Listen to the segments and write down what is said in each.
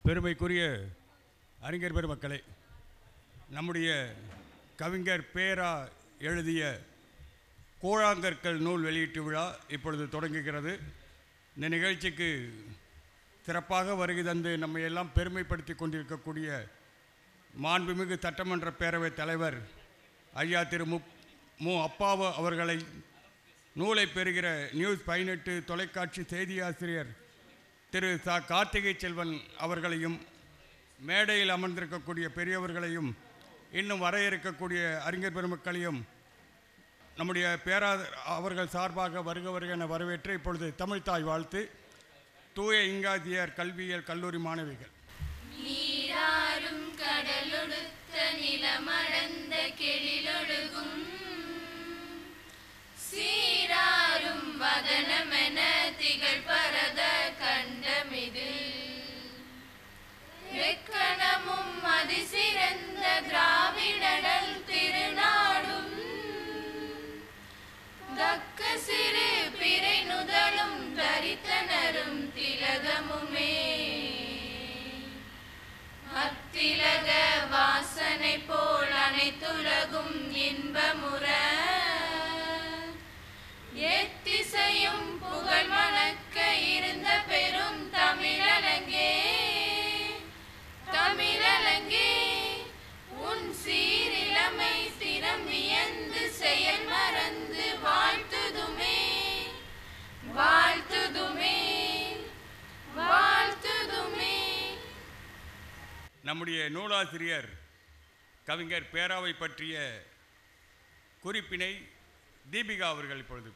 பெருமைக்குரிய அறிஞர் பெருமக்களே, நம்முடைய கவிஞர் பேரா எழுதிய கூழாங்கற்கள் நூல் வெளியீட்டு விழா இப்பொழுது தொடங்குகிறது. இந்த நிகழ்ச்சிக்கு சிறப்பாக வருகை தந்து நம்மை எல்லாம் பெருமைப்படுத்தி கொண்டிருக்கக்கூடிய மாண்புமிகு சட்டமன்ற பேரவைத் தலைவர் ஐயா திரு மு அப்பாவு அவர்களை, நூலை பெறுகிற நியூஸ் 18 தொலைக்காட்சி செய்தியாசிரியர் திரு கார்த்திகை செல்வன் அவர்களையும், மேடையில் அமர்ந்திருக்கக்கூடிய பெரியவர்களையும், இன்னும் வர இருக்கக்கூடிய அறிஞர் பெருமக்களையும் நம்முடைய பேரா அவர்கள் சார்பாக வருக என வரவேற்று இப்பொழுது தமிழ்தாய் வாழ்த்து. தூய இங்காதியர் கல்வியியல் கல்லூரி மாணவிகள். நீராரும் கடலொடுத்த நிலமடந்த கெழிலொழுகும் சீராரும் வதனமென திகழ் பரத கண்டமிதில் வெக்கணமும் அதிசிறந்த திராவிடடல் திருநாடும் தக்க சிறு பிறை நுதலும் தரித்தனரும் திலகமுமே அத்திலக வாசனை போல் அனைத்துலகும் இன்பமுற எத்திசையும் புகழ் மணக்க இருந்த பெரும் தமிழலங்கே தமிழலங்கே உன் சீரிழமை திறம் வியந்து செயல் மறந்து வாழ்த்துதுமே வாழ்த்துதுமே வாழ்த்துதுமே. நம்முடைய நூலாசிரியர் கவிஞர் பேராவை பற்றிய குறிப்பினை தீபிகா அவர்கள் இப்பொழுது.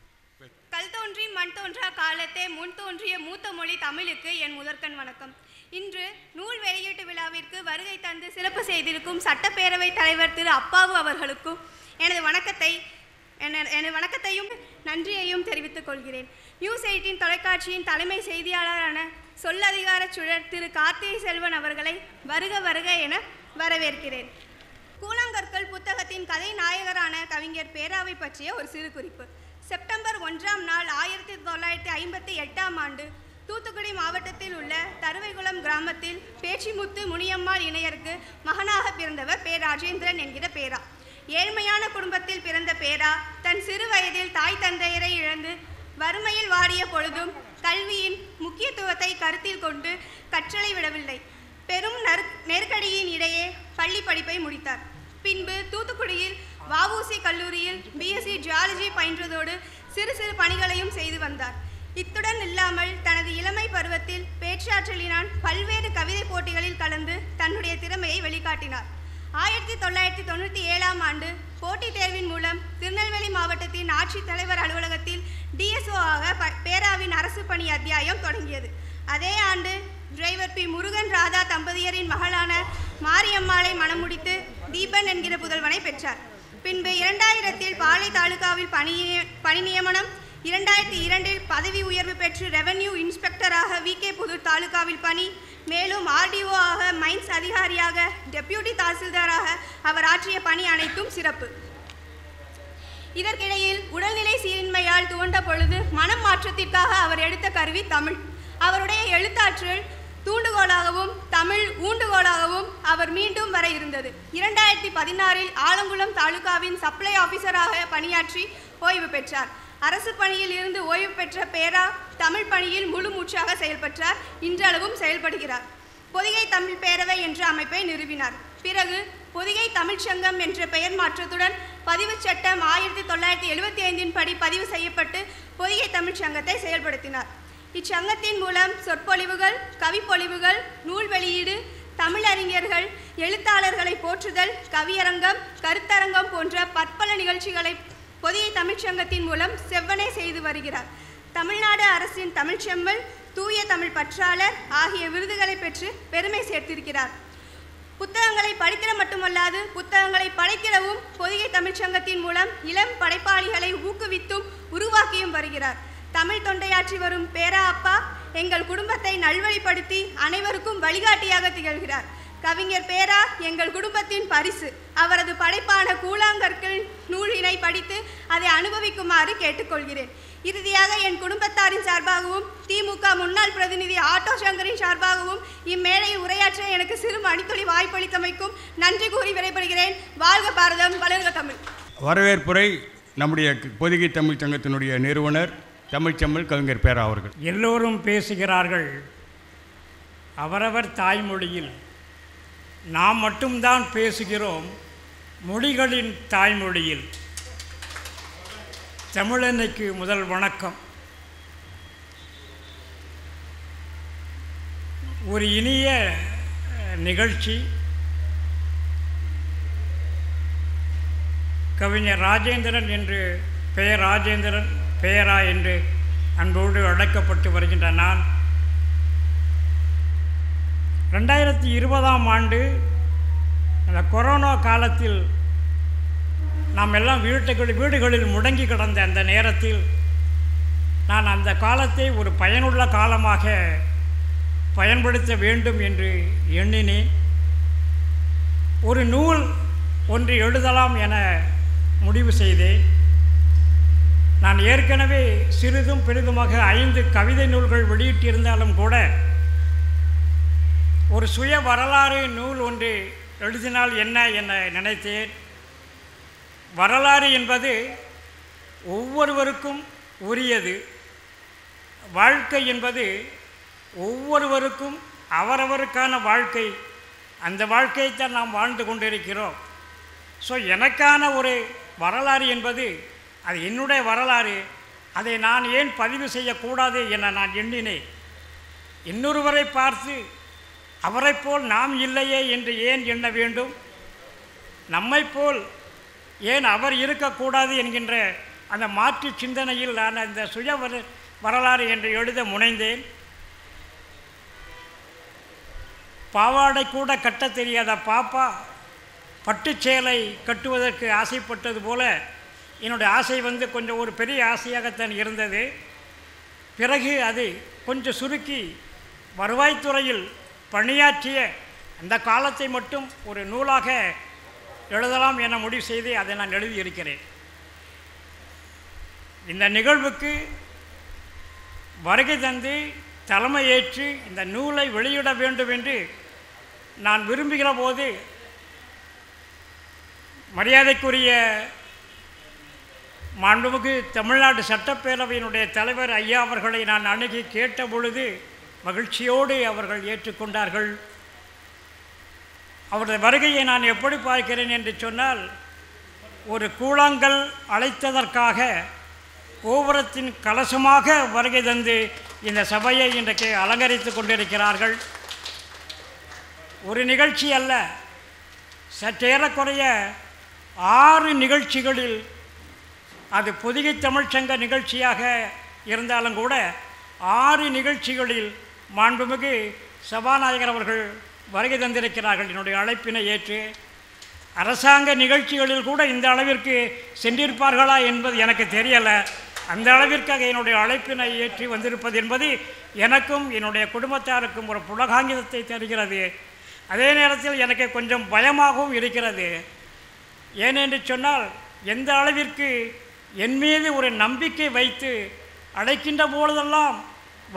கல் தோன்றி மண் தோன்றா காலத்தே முன் தோன்றிய மூத்த மொழி தமிழுக்கு என் முதற்கண் வணக்கம். இன்று நூல் வெளியீட்டு விழாவிற்கு வருகை தந்து சிறப்பு செய்திருக்கும் சட்டப்பேரவை தலைவர் திரு அப்பாவு அவர்களுக்கும் எனது வணக்கத்தையும் நன்றியையும் தெரிவித்துக் கொள்கிறேன். நியூஸ் 18 தொலைக்காட்சியின் தலைமை செய்தியாளரான சொல்லதிகார சுழற் திரு கார்த்திகை செல்வன் அவர்களை வருக என வரவேற்கிறேன். கூழாங்கற்கள் புத்தகத்தின் கதை நாயகரான கவிஞர் பேராவை பற்றிய ஒரு சிறு குறிப்பு. செப்டம்பர் 1ஆம் நாள் 1958ஆம் ஆண்டு தூத்துக்குடி மாவட்டத்தில் உள்ள தருவைகுளம் கிராமத்தில் பேச்சிமுத்து முனியம்மாள் இணையருக்கு மகனாக பிறந்தவர் பே ராஜேந்திரன் என்கிற பேரா. ஏழ்மையான குடும்பத்தில் பிறந்த பேரா தன் சிறு வயதில் தாய் தந்தையரை இழந்து வறுமையில் வாடிய பொழுதும் கல்வியின் முக்கியத்துவத்தை கருத்தில் கொண்டு கற்றலை விடவில்லை. பெரும் நெருக்கடியின் இடையே பள்ளி படிப்பை முடித்தார். பின்பு தூத்துக்குடியில் வஉசி கல்லூரியில் பிஎஸ்சி ஜியாலஜி பயின்றதோடு சிறு சிறு பணிகளையும் செய்து வந்தார். இத்துடன் இல்லாமல் தனது இளமை பருவத்தில் பேச்சாற்றலினால் பல்வேறு கவிதை போட்டிகளில் கலந்து தன்னுடைய திறமையை வெளிக்காட்டினார். 1997ஆம் ஆண்டு போட்டித் தேர்வின் மூலம் திருநெல்வேலி மாவட்டத்தின் ஆட்சித்தலைவர் அலுவலகத்தில் டிஎஸ்ஓ ஆக பேராவின் அரசு பணி அத்தியாயம் தொடங்கியது. அதே ஆண்டு டிரைவர் பி முருகன் ராதா தம்பதியரின் மகளான மாரியம்மாளை மணமுடித்து தீபன் என்கிற புதல்வனை பெற்றார். பின்பு 2000 பாளை தாலுகாவில் பணி நியமனம், 2002 பதவி உயர்வு பெற்று ரெவென்யூ இன்ஸ்பெக்டராக விகே புதூர் தாலுகாவில் பணி, மேலும் ஆர்டிஓ ஆக, மைன்ஸ் அதிகாரியாக, டெப்யூட்டி தாசில்தாராக அவர் ஆற்றிய பணி அனைத்தும் சிறப்பு. இதற்கிடையில் உடல்நிலை சீரின்மையால் துவண்ட பொழுது மனம் மாற்றத்திற்காக அவர் எடுத்த கருவி தமிழ். அவருடைய எழுத்தாற்றல் தூண்டுகோலாகவும் தமிழ் ஊண்டுகோலாகவும் அவர் மீண்டும் வர இருந்தது. 2016 ஆலங்குளம் தாலுகாவின் சப்ளை ஆஃபீஸராக பணியாற்றி ஓய்வு பெற்றார். அரசு பணியில் இருந்து ஓய்வு பெற்ற பேரா தமிழ் பணியில் முழு மூச்சாக செயல்பட்டார். இன்றளவும் செயல்படுகிறார். பொதிகை தமிழ் பேரவை என்ற அமைப்பை நிறுவினார். பிறகு பொதிகை தமிழ்ச்சங்கம் என்ற பெயர் மாற்றத்துடன் பதிவு சட்டம் 1975 படி பதிவு செய்யப்பட்டு பொதிகை தமிழ்ச்சங்கத்தை செயல்படுத்தினார். இச்சங்கத்தின் மூலம் சொற்பொழிவுகள், கவிப்பொழிவுகள், நூல் வெளியீடு, தமிழறிஞர்கள், எழுத்தாளர்களை போற்றுதல், கவியரங்கம், கருத்தரங்கம் போன்ற பற்பல நிகழ்ச்சிகளை பொதிகை தமிழ்ச்சங்கத்தின் மூலம் செவ்வனே செய்து வருகிறார். தமிழ்நாடு அரசின் தமிழ்ச்செம்மல், தூய தமிழ் பற்றாளர் ஆகிய விருதுகளை பெற்று பெருமை சேர்த்திருக்கிறார். புத்தகங்களை படித்திட மட்டுமல்லாது புத்தகங்களை படைத்திடவும் பொதிகை தமிழ்ச்சங்கத்தின் மூலம் இளம் படைப்பாளிகளை ஊக்குவித்தும் உருவாக்கியும் வருகிறார். தமிழ் தொண்டையாற்றி வரும் பேரா அப்பா எங்கள் குடும்பத்தை நல்வழிப்படுத்தி அனைவருக்கும் வழிகாட்டியாக திகழ்கிறார். கவிஞர் பேரா எங்கள் குடும்பத்தின் பரிசு. அவரது படைப்பான கூழாங்கற்கள் நூலினை படித்து அதை அனுபவிக்குமாறு கேட்டுக்கொள்கிறேன். இறுதியாக என் குடும்பத்தாரின் சார்பாகவும் திமுக முன்னாள் பிரதிநிதி ஆட்டோ சங்கரின் சார்பாகவும் இம்மேடையில் உரையாற்ற எனக்கு சிறு மணித்துளி வாய்ப்பளித்தமைக்கும் நன்றி கூறி விடைபெறுகிறேன். வாழ்க பாரதம், வளர்க தமிழ். வரவேற்புரை நம்முடைய பொதிகை தமிழ் சங்கத்தினுடைய நிறுவனர் தமிழ்ச்செம்மல் கவிஞர் பேரா அவர்கள். எல்லோரும் பேசுகிறார்கள் அவரவர் தாய்மொழியில், நாம் மட்டும்தான் பேசுகிறோம் மொழிகளின் தாய்மொழியில். தமிழன்னைக்கு முதல் வணக்கம். ஒரு இனிய நிகழ்ச்சி. கவிஞர் ராஜேந்திரன் என்று பெயர் ராஜேந்திரன் பேரா என்று அன்போடு அழைக்கப்பட்டு வருகின்ற நான் 2020ஆம் ஆண்டு அந்த கொரோனா காலத்தில் நாம் எல்லாம் வீடுகளில் முடங்கி கிடந்த அந்த நேரத்தில் நான் அந்த காலத்தை ஒரு பயனுள்ள காலமாக பயன்படுத்த வேண்டும் என்று எண்ணினேன். ஒரு நூல் ஒன்று எழுதலாம் என முடிவு செய்தேன். நான் ஏற்கனவே சிறிதும் பெரிதுமாக 5 கவிதை நூல்கள் வெளியிட்டிருந்தாலும் கூட ஒரு சுய வரலாறு நூல் ஒன்று எழுதினால் என்ன என நினைத்தேன். வரலாறு என்பது ஒவ்வொருவருக்கும் உரியது. வாழ்க்கை என்பது ஒவ்வொருவருக்கும் அவரவருக்கான வாழ்க்கை. அந்த வாழ்க்கையைத்தான் நாம் வாழ்ந்து கொண்டிருக்கிறோம். ஸோ எனக்கான ஒரு வரலாறு என்பது அது என்னுடைய வரலாறு. அதை நான் ஏன் பதிவு செய்யக்கூடாது என நான் எண்ணினேன். இன்னொருவரை பார்த்து அவரை போல் நாம் இல்லையே என்று ஏன் எண்ண வேண்டும்? நம்மை போல் ஏன் அவர் இருக்கக்கூடாது என்கின்ற அந்த மாற்று சிந்தனையில் நான் அந்த சுய வரலாறு என்று எழுத முனைந்தேன். பாவாடை கூட கட்ட தெரியாத பாப்பா பட்டுச்சேலை கட்டுவதற்கு ஆசைப்பட்டது போல என்னுடைய ஆசை கொஞ்சம் ஒரு பெரிய ஆசையாகத்தான் இருந்தது. பிறகு அது கொஞ்சம் சுருக்கி வருவாய்த்துறையில் பணியாற்றிய அந்த காலத்தை மட்டும் ஒரு நூலாக எழுதலாம் என முடிவு செய்து அதை நான் எழுதியிருக்கிறேன். இந்த நிகழ்வுக்கு வருகை தந்து தலைமையேற்று இந்த நூலை வெளியிட வேண்டும் என்று நான் விரும்புகிற போது மரியாதைக்குரிய மாண்புமிகு தமிழ்நாடு சட்டப்பேரவையினுடைய தலைவர் ஐயா அவர்களை நான் அணுகி கேட்ட பொழுது மகிழ்ச்சியோடு அவர்கள் ஏற்றுக்கொண்டார்கள். அவரது வருகையை நான் எப்படி பார்க்கிறேன் என்று சொன்னால், ஒரு கூழாங்கல் அழைத்ததற்காக கோபுரத்தின் கலசமாக வருகை தந்து இந்த சபையை இன்றைக்கு அலங்கரித்து கொண்டிருக்கிறார்கள். ஒரு நிகழ்ச்சி அல்ல, சற்றேறக்குறைய 6 நிகழ்ச்சிகளில் அது பொதிகை தமிழ்ச்சங்க நிகழ்ச்சியாக இருந்தாலும் கூட 6 நிகழ்ச்சிகளில் மாண்புமிகு சபாநாயகர் அவர்கள் வருகை தந்திருக்கிறார்கள் என்னுடைய அழைப்பினை ஏற்று. அரசாங்க நிகழ்ச்சிகளில் கூட இந்த அளவிற்கு சென்றிருப்பார்களா என்பது எனக்கு தெரியலை. அந்த அளவிற்காக என்னுடைய அழைப்பினை ஏற்றி வந்திருப்பது என்பது எனக்கும் என்னுடைய குடும்பத்தாருக்கும் ஒரு புலகாங்கிதத்தை தருகிறது. அதே நேரத்தில் எனக்கு கொஞ்சம் பயமாகவும் இருக்கிறது. ஏனென்று சொன்னால், எந்த அளவிற்கு என் மீது ஒரு நம்பிக்கை வைத்து அழைக்கின்ற பொழுதெல்லாம்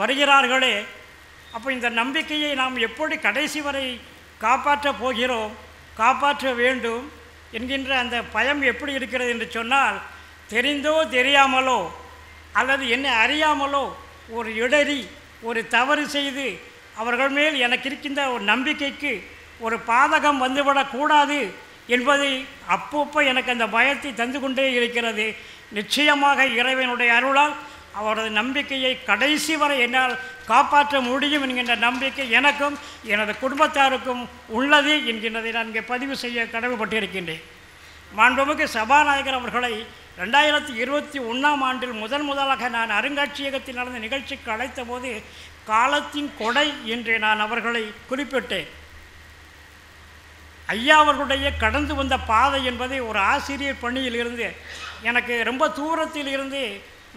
வருகிறார்களே, அப்போ இந்த நம்பிக்கையை நாம் எப்படி கடைசி வரை காப்பாற்றப் போகிறோம், காப்பாற்ற வேண்டும் என்கின்ற அந்த பயம் எப்படி இருக்கிறது என்று சொன்னால், தெரிந்தோ தெரியாமலோ அல்லது என்னை அறியாமலோ ஒரு இடறி ஒரு தவறு செய்து அவர்கள் மேல் எனக்கு இருக்கின்ற ஒரு நம்பிக்கைக்கு ஒரு பாதகம் வந்துவிடக்கூடாது என்பதை அப்பப்போ எனக்கு அந்த பயத்தை தந்து கொண்டே இருக்கிறது. நிச்சயமாக இறைவனுடைய அருளால் அவரது நம்பிக்கையை கடைசி வரை என்னால் காப்பாற்ற முடியும் என்கின்ற நம்பிக்கை எனக்கும் எனது குடும்பத்தாருக்கும் உள்ளது என்கின்றதை நான் இங்கே பதிவு செய்ய கடமைப்பட்டிருக்கின்றேன். மாண்புமிகு சபாநாயகர் அவர்களை 2021ஆம் ஆண்டில் முதலாக நான் அருங்காட்சியகத்தில் நடந்த நிகழ்ச்சிக்கு அழைத்த போது காலத்தின் கொடை என்று நான் அவர்களை குறிப்பிட்டேன். ஐயா அவர்களுடைய கடந்து வந்த பாதை என்பது ஒரு ஆசிரியர் பணியில் இருந்து எனக்கு ரொம்ப தூரத்தில் இருந்து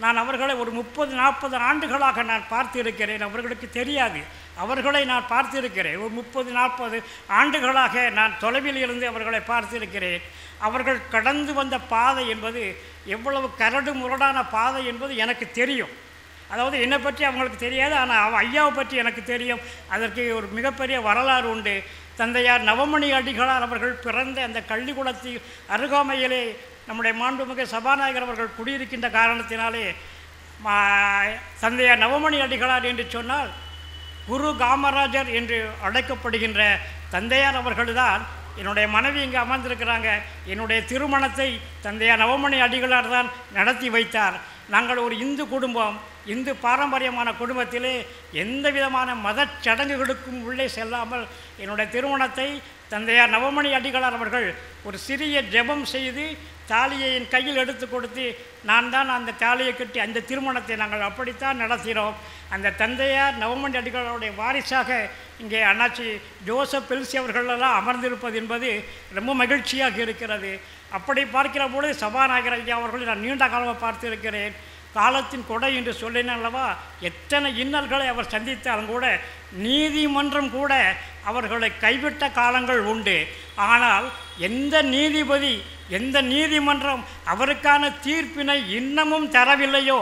நான் அவர்களை ஒரு 30-40 ஆண்டுகளாக நான் பார்த்திருக்கிறேன். அவர்களுக்கு தெரியாது, அவர்களை நான் பார்த்திருக்கிறேன். ஒரு 30-40 ஆண்டுகளாக நான் தொலைவில் இருந்து அவர்களை பார்த்திருக்கிறேன். அவர்கள் கடந்து வந்த பாதை என்பது எவ்வளவு கரடு முரடான பாதை என்பது எனக்கு தெரியும். அதாவது என்னை பற்றி அவங்களுக்கு தெரியாது, ஆனால் ஐயாவை பற்றி எனக்கு தெரியும். அதற்கு ஒரு மிகப்பெரிய வரலாறு உண்டு. தந்தையார் நவமணி அடிகளார் அவர்கள் பிறந்த அந்த கள்ளிக்குளத்தில் அருகாமையிலே நம்முடைய மாண்புமிகு சபாநாயகர் அவர்கள் குடியிருக்கின்ற காரணத்தினாலே தந்தையார் நவமணி அடிகளார் என்று சொன்னால் குரு காமராஜர் என்று அழைக்கப்படுகின்ற தந்தையார் அவர்கள்தான் என்னுடைய மனைவி இங்கே அமர்ந்திருக்கிறாங்க. என்னுடைய திருமணத்தை தந்தையார் நவமணி அடிகளார் தான் நடத்தி வைத்தார். நாங்கள் ஒரு இந்து குடும்பம், இந்து பாரம்பரியமான குடும்பத்திலே எந்த விதமான மதச் சடங்குகளுக்கும் உள்ளே செல்லாமல் என்னுடைய திருமணத்தை தந்தையார் நவமணி அடிகளார் அவர்கள் ஒரு சிறிய ஜெபம் செய்து தாலியை என் கையில் எடுத்து கொடுத்து நான் தான் அந்த தாலியை கட்டி அந்த திருமணத்தை நாங்கள் அப்படித்தான் நடத்தினோம். அந்த தந்தையார் நவமணி அடிகளாருடைய வாரிசாக இங்கே அண்ணாச்சி ஜோசப் பெல்சி அவர்களெல்லாம் அமர்ந்திருப்பது என்பது ரொம்ப மகிழ்ச்சியாக இருக்கிறது. அப்படி பார்க்கிற பொழுது சபாநாயகர் ஐயா அவர்களை நான் நீண்ட காலமாக பார்த்திருக்கிறேன். காலத்தின் கொடை என்று சொல்லினேன் அல்லவா, எத்தனை இன்னல்களை அவர் சந்தித்தாலும் கூட நீதிமன்றம் கூட அவர்களை கைவிட்ட காலங்கள் உண்டு. ஆனால் எந்த நீதிபதி, எந்த நீதிமன்றம் அவருக்கான தீர்ப்பினை இன்னமும் தரவில்லையோ,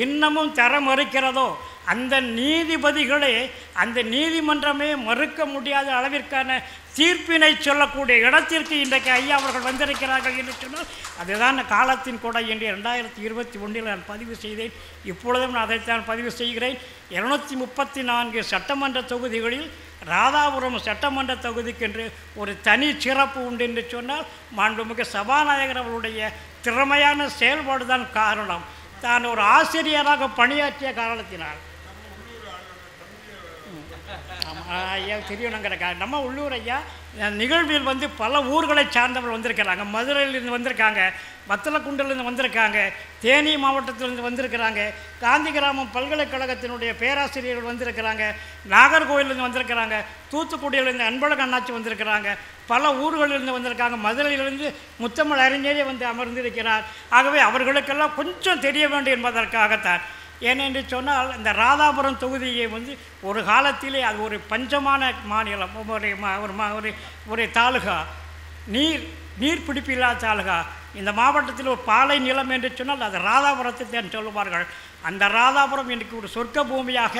இன்னமும் தர மறுக்கிறதோ, அந்த நீதிபதிகளே அந்த நீதிமன்றமே மறுக்க முடியாத அளவிற்கான தீர்ப்பினை சொல்லக்கூடிய இடத்திற்கு இன்றைக்கு ஐயா அவர்கள் வந்திருக்கிறார்கள் என்று சொன்னால் அதுதான் காலத்தின் கொடை என்று 2021 நான் பதிவு செய்தேன். இப்பொழுதும் நான் அதைத்தான் பதிவு செய்கிறேன். 234 சட்டமன்ற தொகுதிகளில் ராதாபுரம் சட்டமன்ற தொகுதிக்கென்று ஒரு தனி சிறப்பு உண்டு என்று சொன்னால் மாண்புமிகு சபாநாயகர் அவருடைய திறமையான செயல்பாடு தான் காரணம். தான் ஒரு ஆசிரியராக பணியாற்றிய காரணத்தினால் ஐயா தெரியணுங்கிற நம்ம உள்ளூர் ஐயா நிகழ்வில் பல ஊர்களை சார்ந்தவர்கள் வந்திருக்கிறாங்க. மதுரையிலிருந்து வந்திருக்காங்க, வத்தலக்குண்டிலிருந்து வந்திருக்காங்க, தேனி மாவட்டத்திலிருந்து வந்திருக்கிறாங்க, காந்தி கிராமம் பல்கலைக்கழகத்தினுடைய பேராசிரியர்கள் வந்திருக்கிறாங்க, நாகர்கோவிலிருந்து வந்திருக்கிறாங்க, தூத்துக்குடியிலிருந்து அன்பழகன் அண்ணாச்சி வந்திருக்கிறாங்க, பல ஊர்களிலிருந்து வந்திருக்காங்க, மதுரையிலிருந்து முத்தமிழ் அறிஞரே அமர்ந்திருக்கிறார். ஆகவே அவர்களுக்கெல்லாம் கொஞ்சம் தெரிய வேண்டும் என்பதற்காகத்தான். ஏனென்று சொன்னால் இந்த ராதாபுரம் தொகுதியை ஒரு காலத்திலே அது ஒரு பஞ்சமான மாநிலம், ஒரு தாலுகா, நீர்பிடிப்பில்லாத தாலுகா. இந்த மாவட்டத்தில் ஒரு பாலை நிலம் என்று சொன்னால் அது ராதாபுரத்தை தான் சொல்லுவார்கள். அந்த ராதாபுரம் இன்றைக்கு ஒரு சொர்க்க பூமியாக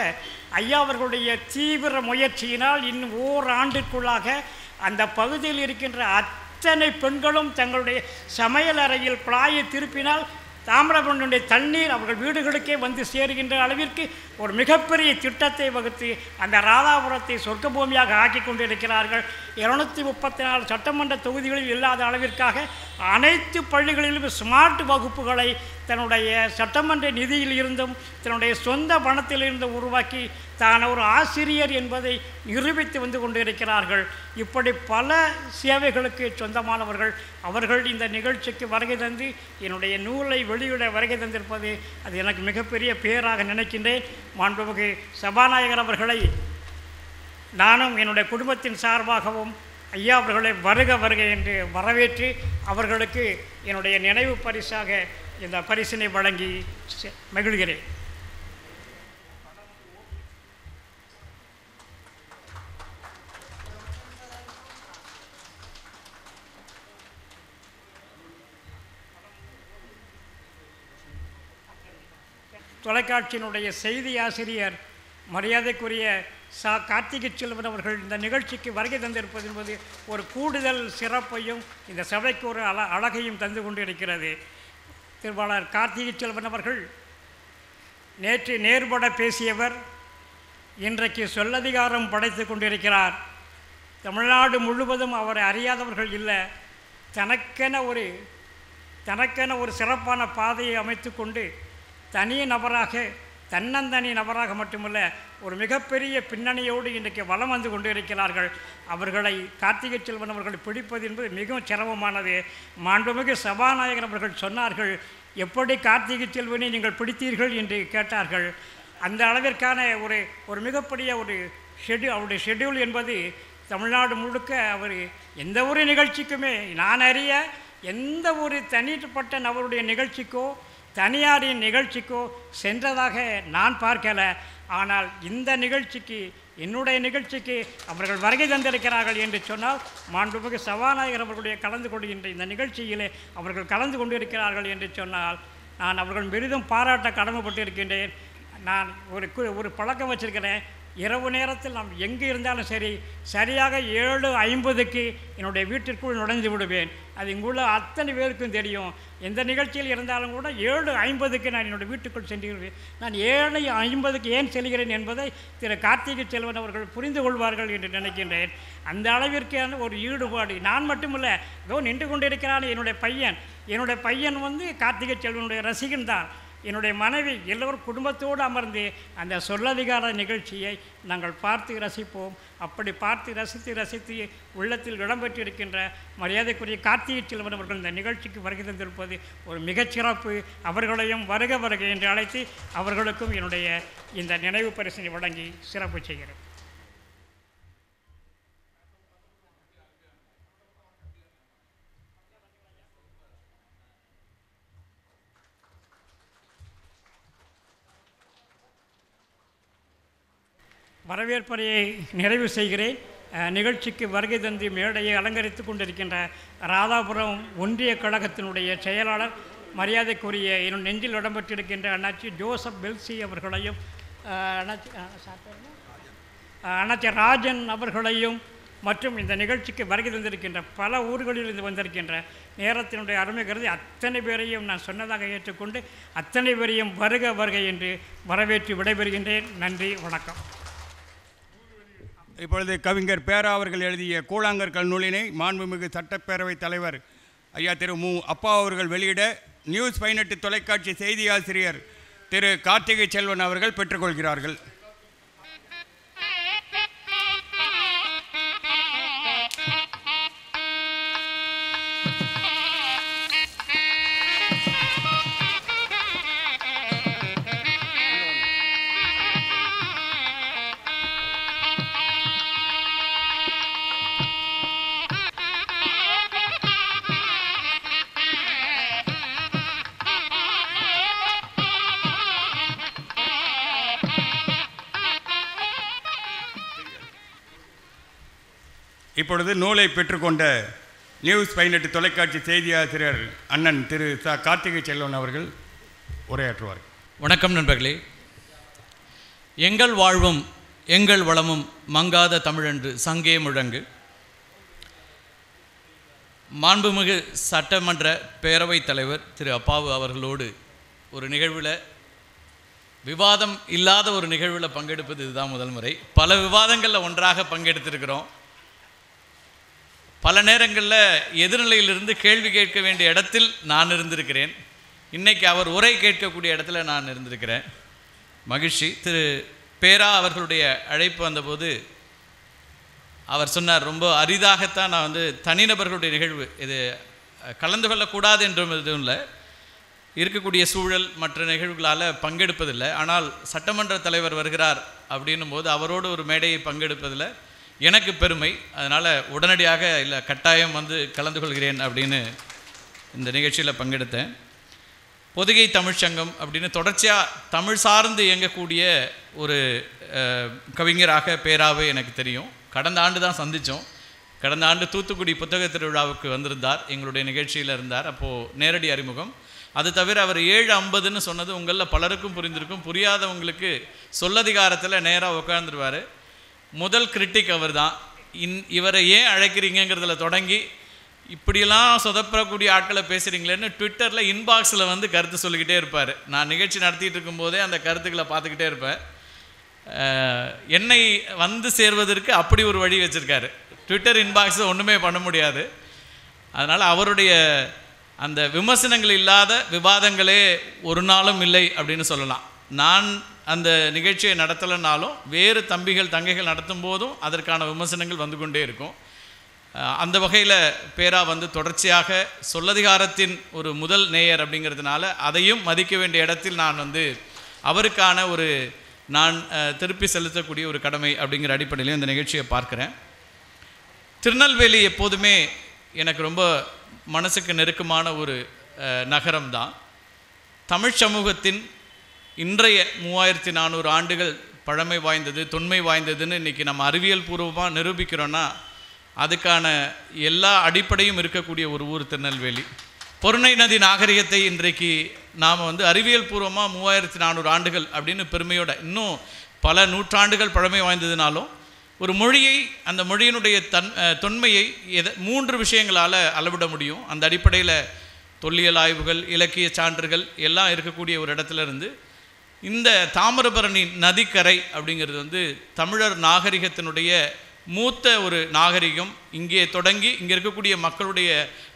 ஐயா அவர்களுடைய தீவிர முயற்சியினால் இன்னும் ஓராண்டிற்குள்ளாக அந்த பகுதியில் இருக்கின்ற அத்தனை பெண்களும் தங்களுடைய சமையல் அறையில் குழாயை திருப்பினால் தாமிரபரணியுடைய தண்ணீர் அவர்கள் வீடுகளுக்கே சேருகின்ற அளவிற்கு ஒரு மிகப்பெரிய திட்டத்தை வகுத்து அந்த ராதாபுரத்தை சொர்க்க பூமியாக ஆக்கி கொண்டிருக்கிறார்கள். 234 சட்டமன்ற தொகுதிகளில் இல்லாத அளவிற்காக அனைத்து பள்ளிகளிலும் ஸ்மார்ட் வகுப்புகளை தன்னுடைய சட்டமன்ற நிதியில் இருந்தும் தன்னுடைய சொந்த பணத்திலிருந்தும் உருவாக்கி தான் ஒரு ஆசிரியர் என்பதை நிரூபித்து கொண்டிருக்கிறார்கள். இப்படி பல சேவைகளுக்கு சொந்தமானவர்கள் அவர்கள் இந்த நிகழ்ச்சிக்கு வருகை தந்து என்னுடைய நூலை வெளியிட வருகை தந்திருப்பது அது எனக்கு மிகப்பெரிய பேராக நினைக்கின்றேன். மாண்புமிகு சபாநாயகர் அவர்களை நானும் என்னுடைய குடும்பத்தின் சார்பாகவும் ஐயா அவர்களை வருக வருக என்று வரவேற்று அவர்களுக்கு என்னுடைய நினைவு பரிசாக இந்த பரிசினை வழங்கி மகிழ்கிறேன். தொலைக்காட்சியினுடைய செய்தி ஆசிரியர் மரியாதைக்குரிய கார்த்திகை செல்வன் அவர்கள் இந்த நிகழ்ச்சிக்கு வருகை தந்திருப்பது என்பது ஒரு கூடுதல் சிறப்பையும் இந்த சபைக்கு ஒரு அழகையும் தந்து கொண்டிருக்கிறது. திருவாளர் கார்த்திகை செல்வன் அவர்கள் நேற்று நேர்பட பேசியவர், இன்றைக்கு சொல்லதிகாரம் படைத்து கொண்டிருக்கிறார். தமிழ்நாடு முழுவதும் அவரை அறியாதவர்கள் இல்லை. தனக்கென ஒரு சிறப்பான பாதையை அமைத்து கொண்டு தனி நபராக தன்னந்தனி நபராக மட்டுமல்ல ஒரு மிகப்பெரிய பின்னணியோடு இன்றைக்கு வலம் வந்து கொண்டு இருக்கிறார்கள். அவர்களை கார்த்திகை செல்வன் அவர்கள் பிடிப்பது என்பது மிகவும் சிரமமானது. மாண்புமிகு சபாநாயகர் அவர்கள் சொன்னார்கள், எப்படி கார்த்திகை செல்வனை நீங்கள் பிடித்தீர்கள் என்று கேட்டார்கள். அந்த அளவிற்கான ஒரு மிகப்பெரிய அவருடைய ஷெட்யூல் என்பது தமிழ்நாடு முழுக்க அவர் எந்த ஒரு நிகழ்ச்சிக்குமே நான் அறிய எந்த ஒரு தனிப்பட்ட நபருடைய நிகழ்ச்சிக்கோ தனியாரின் நிகழ்ச்சிக்கோ சென்றதாக நான் பார்க்கல. ஆனால் இந்த நிகழ்ச்சிக்கு, என்னுடைய நிகழ்ச்சிக்கு அவர்கள் வருகை தந்திருக்கிறார்கள் என்று சொன்னால், மாண்புமிகு சபாநாயகர் அவர்களுடைய கலந்து கொள்கின்ற இந்த நிகழ்ச்சியிலே அவர்கள் கலந்து கொண்டிருக்கிறார்கள் என்று சொன்னால் நான் அவர்கள் பெரிதும் பாராட்ட கடமைப்பட்டு இருக்கின்றேன். நான் ஒரு பழக்கம் வச்சிருக்கிறேன். இரவு நேரத்தில் நாம் எங்கே இருந்தாலும் சரி, சரியாக 7:50க்கு என்னுடைய வீட்டிற்குள் நுழைந்து விடுவேன். அது இங்குள்ள அத்தனை பேருக்கும் தெரியும். எந்த நிகழ்ச்சியில் இருந்தாலும் கூட 7:50க்கு நான் என்னுடைய வீட்டுக்குள் சென்றுவிடுவேன். நான் 7:50க்கு ஏன் செல்கிறேன் என்பதை திரு கார்த்திகை செல்வன் அவர்கள் புரிந்து கொள்வார்கள் என்று நினைக்கின்றேன். அந்த அளவிற்கான ஒரு ஈடுபாடு. நான் மட்டுமில்லை, இதோ நின்று கொண்டிருக்கிறான் என்னுடைய பையன் கார்த்திகை செல்வனுடைய ரசிகன் தான். என்னுடைய மனைவி, எல்லோரும் குடும்பத்தோடு அமர்ந்து அந்த சொல்லதிகார நிகழ்ச்சியை நாங்கள் பார்த்து ரசிப்போம். அப்படி பார்த்து ரசித்து உள்ளத்தில் இடம்பெற்றிருக்கின்ற மரியாதைக்குரிய கார்த்திகை செல்வன் அவர்கள் இந்த நிகழ்ச்சிக்கு வருகை தந்திருப்பது ஒரு மிகச்சிறப்பு. அவர்களையும் வருக என்று அழைத்து அவர்களுக்கும் என்னுடைய இந்த நினைவு பரிசினை வழங்கி சிறப்பு செய்கிறேன். வரவேற்பறையை நிறைவு செய்கிறேன். நிகழ்ச்சிக்கு வருகை தந்து மேடையை அலங்கரித்து கொண்டிருக்கின்ற ராதாபுரம் ஒன்றிய கழகத்தினுடைய செயலாளர், மரியாதைக்குரிய என்னும் நெஞ்சில் இடம்பெற்றிருக்கின்ற அண்ணாச்சி ஜோசப் பெல்சி அவர்களையும், அண்ணாச்சி ராஜன் அவர்களையும், மற்றும் இந்த நிகழ்ச்சிக்கு வருகை தந்திருக்கின்ற பல ஊர்களிலிருந்து வந்திருக்கின்ற நேரத்தினுடைய அருமை கருதி அத்தனை பேரையும் நான் சொன்னதாக ஏற்றுக்கொண்டு அத்தனை பேரையும் வருக என்று வரவேற்று விடைபெறுகின்றேன். நன்றி, வணக்கம். இப்பொழுது கவிஞர் பேரா அவர்கள் எழுதிய கூழாங்கற்கள் நூலினை மாண்புமிகு சட்டப்பேரவைத் தலைவர் ஐயா திரு மு. அப்பா அவர்கள் வெளியிட நியூஸ் 18 தொலைக்காட்சி செய்தி ஆசிரியர் திரு கார்த்திகை செல்வன் அவர்கள் பெற்றுக்கொள்கிறார்கள். இப்பொழுது நூலை பெற்றுக்கொண்ட நியூஸ் 18 தொலைக்காட்சி செய்தி ஆசிரியர் அண்ணன் திரு கார்த்திகை செல்வன் அவர்கள் உரையாற்றுவார். வணக்கம் நண்பர்களே. எங்கள் வாழ்வும் எங்கள் வளமும் மங்காத தமிழென்று சங்கே முழங்கு. மாண்புமிகு சட்டமன்ற பேரவைத் தலைவர் திரு அப்பாவு அவர்களோடு ஒரு நிகழ்வில், விவாதம் இல்லாத ஒரு நிகழ்வில் பங்கெடுப்பது இதுதான் முதல் முறை. பல விவாதங்களில் ஒன்றாக பங்கெடுத்திருக்கிறோம். பல நேரங்களில் எதிர்நிலையிலிருந்து கேள்வி கேட்க வேண்டிய இடத்தில் நான் இருந்திருக்கிறேன். இன்றைக்கி அவர் உரை கேட்கக்கூடிய இடத்துல நான் இருந்திருக்கிறேன். மகிழ்ச்சி. திரு பேரா அவர்களுடைய அழைப்பு வந்தபோது அவர் சொன்னார், ரொம்ப அரிதாகத்தான் நான் தனிநபர்களுடைய நிகழ்வு இது கலந்து கொள்ளக்கூடாது என்றும் எதுவும் இல்லை, இருக்கக்கூடிய சூழல் மற்ற நிகழ்வுகளால் பங்கெடுப்பதில்லை. ஆனால் சட்டமன்ற தலைவர் வருகிறார் அப்படின்னும் போது அவரோடு ஒரு மேடையை பங்கெடுப்பதில் எனக்கு பெருமை. அதனால் உடனடியாக இல்லை, கட்டாயம் கலந்து கொள்கிறேன் அப்படின்னு இந்த நிகழ்ச்சியில் பங்கெடுத்தேன். பொதிகை தமிழ்ச்சங்கம் அப்படின்னு தொடர்ச்சியாக தமிழ் சார்ந்து இயங்கக்கூடிய ஒரு கவிஞராக பேராவே எனக்கு தெரியும். கடந்த ஆண்டு தான் சந்தித்தோம். கடந்த ஆண்டு தூத்துக்குடி புத்தக திருவிழாவுக்கு வந்திருந்தார், எங்களுடைய நிகழ்ச்சியில் இருந்தார். அப்போது நேரடி அறிமுகம். அது தவிர அவர் 7:50ன்னு சொன்னது உங்களில் பலருக்கும் புரிந்திருக்கும். புரியாதவங்களுக்கு சொல்லதிகாரத்தில் நேராக உட்காந்துருவார். முதல் கிரிட்டிக் அவர் தான். இவரை ஏன் அழைக்கிறீங்கிறதுல தொடங்கி இப்படியெல்லாம் சொதப்பக்கூடிய ஆட்களை பேசுகிறீங்களேன்னு ட்விட்டரில் இன்பாக்ஸில் கருத்து சொல்லிக்கிட்டே இருப்பார். நான் நிகழ்ச்சி நடத்திட்டு இருக்கும்போதே அந்த கருத்துக்களை பார்த்துக்கிட்டே இருப்பேன். என்னை சேர்வதற்கு அப்படி ஒரு வழி வச்சுருக்காரு. ட்விட்டர் இன்பாக்ஸை ஒன்றுமே பண்ண முடியாது. அதனால் அவருடைய அந்த விமர்சனங்கள் இல்லாத விவாதங்களே ஒரு நாளும் இல்லை அப்படின்னு சொல்லலாம். நான் அந்த நிகழ்ச்சியை நடத்தலைன்னாலும் வேறு தம்பிகள் தங்கைகள் நடத்தும் போதும் அதற்கான விமர்சனங்கள் வந்து கொண்டே இருக்கும். அந்த வகையில் பேரா தொடர்ச்சியாக சொல்லதிகாரத்தின் ஒரு முதல் நேயர் அப்படிங்கிறதுனால அதையும் மதிக்க வேண்டிய இடத்தில் நான் அவருக்கான ஒரு நான் திருப்பி செலுத்தக்கூடிய ஒரு கடமை அப்படிங்கிற அடிப்படையிலும் இந்த நிகழ்ச்சியை பார்க்குறேன். திருநெல்வேலி எப்போதுமே எனக்கு ரொம்ப மனசுக்கு நெருக்கமான ஒரு நகரம் தான். தமிழ் சமூகத்தின் இன்றைய 3400 ஆண்டுகள் பழமை வாய்ந்தது, தொன்மை வாய்ந்ததுன்னு இன்றைக்கி நம்ம அறிவியல் பூர்வமாக நிரூபிக்கிறோன்னா அதுக்கான எல்லா அடிப்படையும் இருக்கக்கூடிய ஒரு ஊர் திருநெல்வேலி. பொருணை நதி நாகரிகத்தை இன்றைக்கு நாம் அறிவியல் பூர்வமாக 3400 ஆண்டுகள் அப்படின்னு பெருமையோட, இன்னும் பல நூற்றாண்டுகள் பழமை வாய்ந்ததுனாலும் ஒரு மொழியை, அந்த மொழியினுடைய தொன்மையை 3 விஷயங்களால் அளவிட முடியும். அந்த அடிப்படையில் தொல்லியல் ஆய்வுகள், இலக்கிய சான்றுகள் எல்லாம் இருக்கக்கூடிய ஒரு இடத்துல இருந்து இந்த தாமிரபரணி நதிக்கரை அப்படிங்கிறது தமிழர் நாகரிகத்தினுடைய மூத்த ஒரு நாகரிகம். இங்கே தொடங்கி இங்கே இருக்கக்கூடிய மக்களுடைய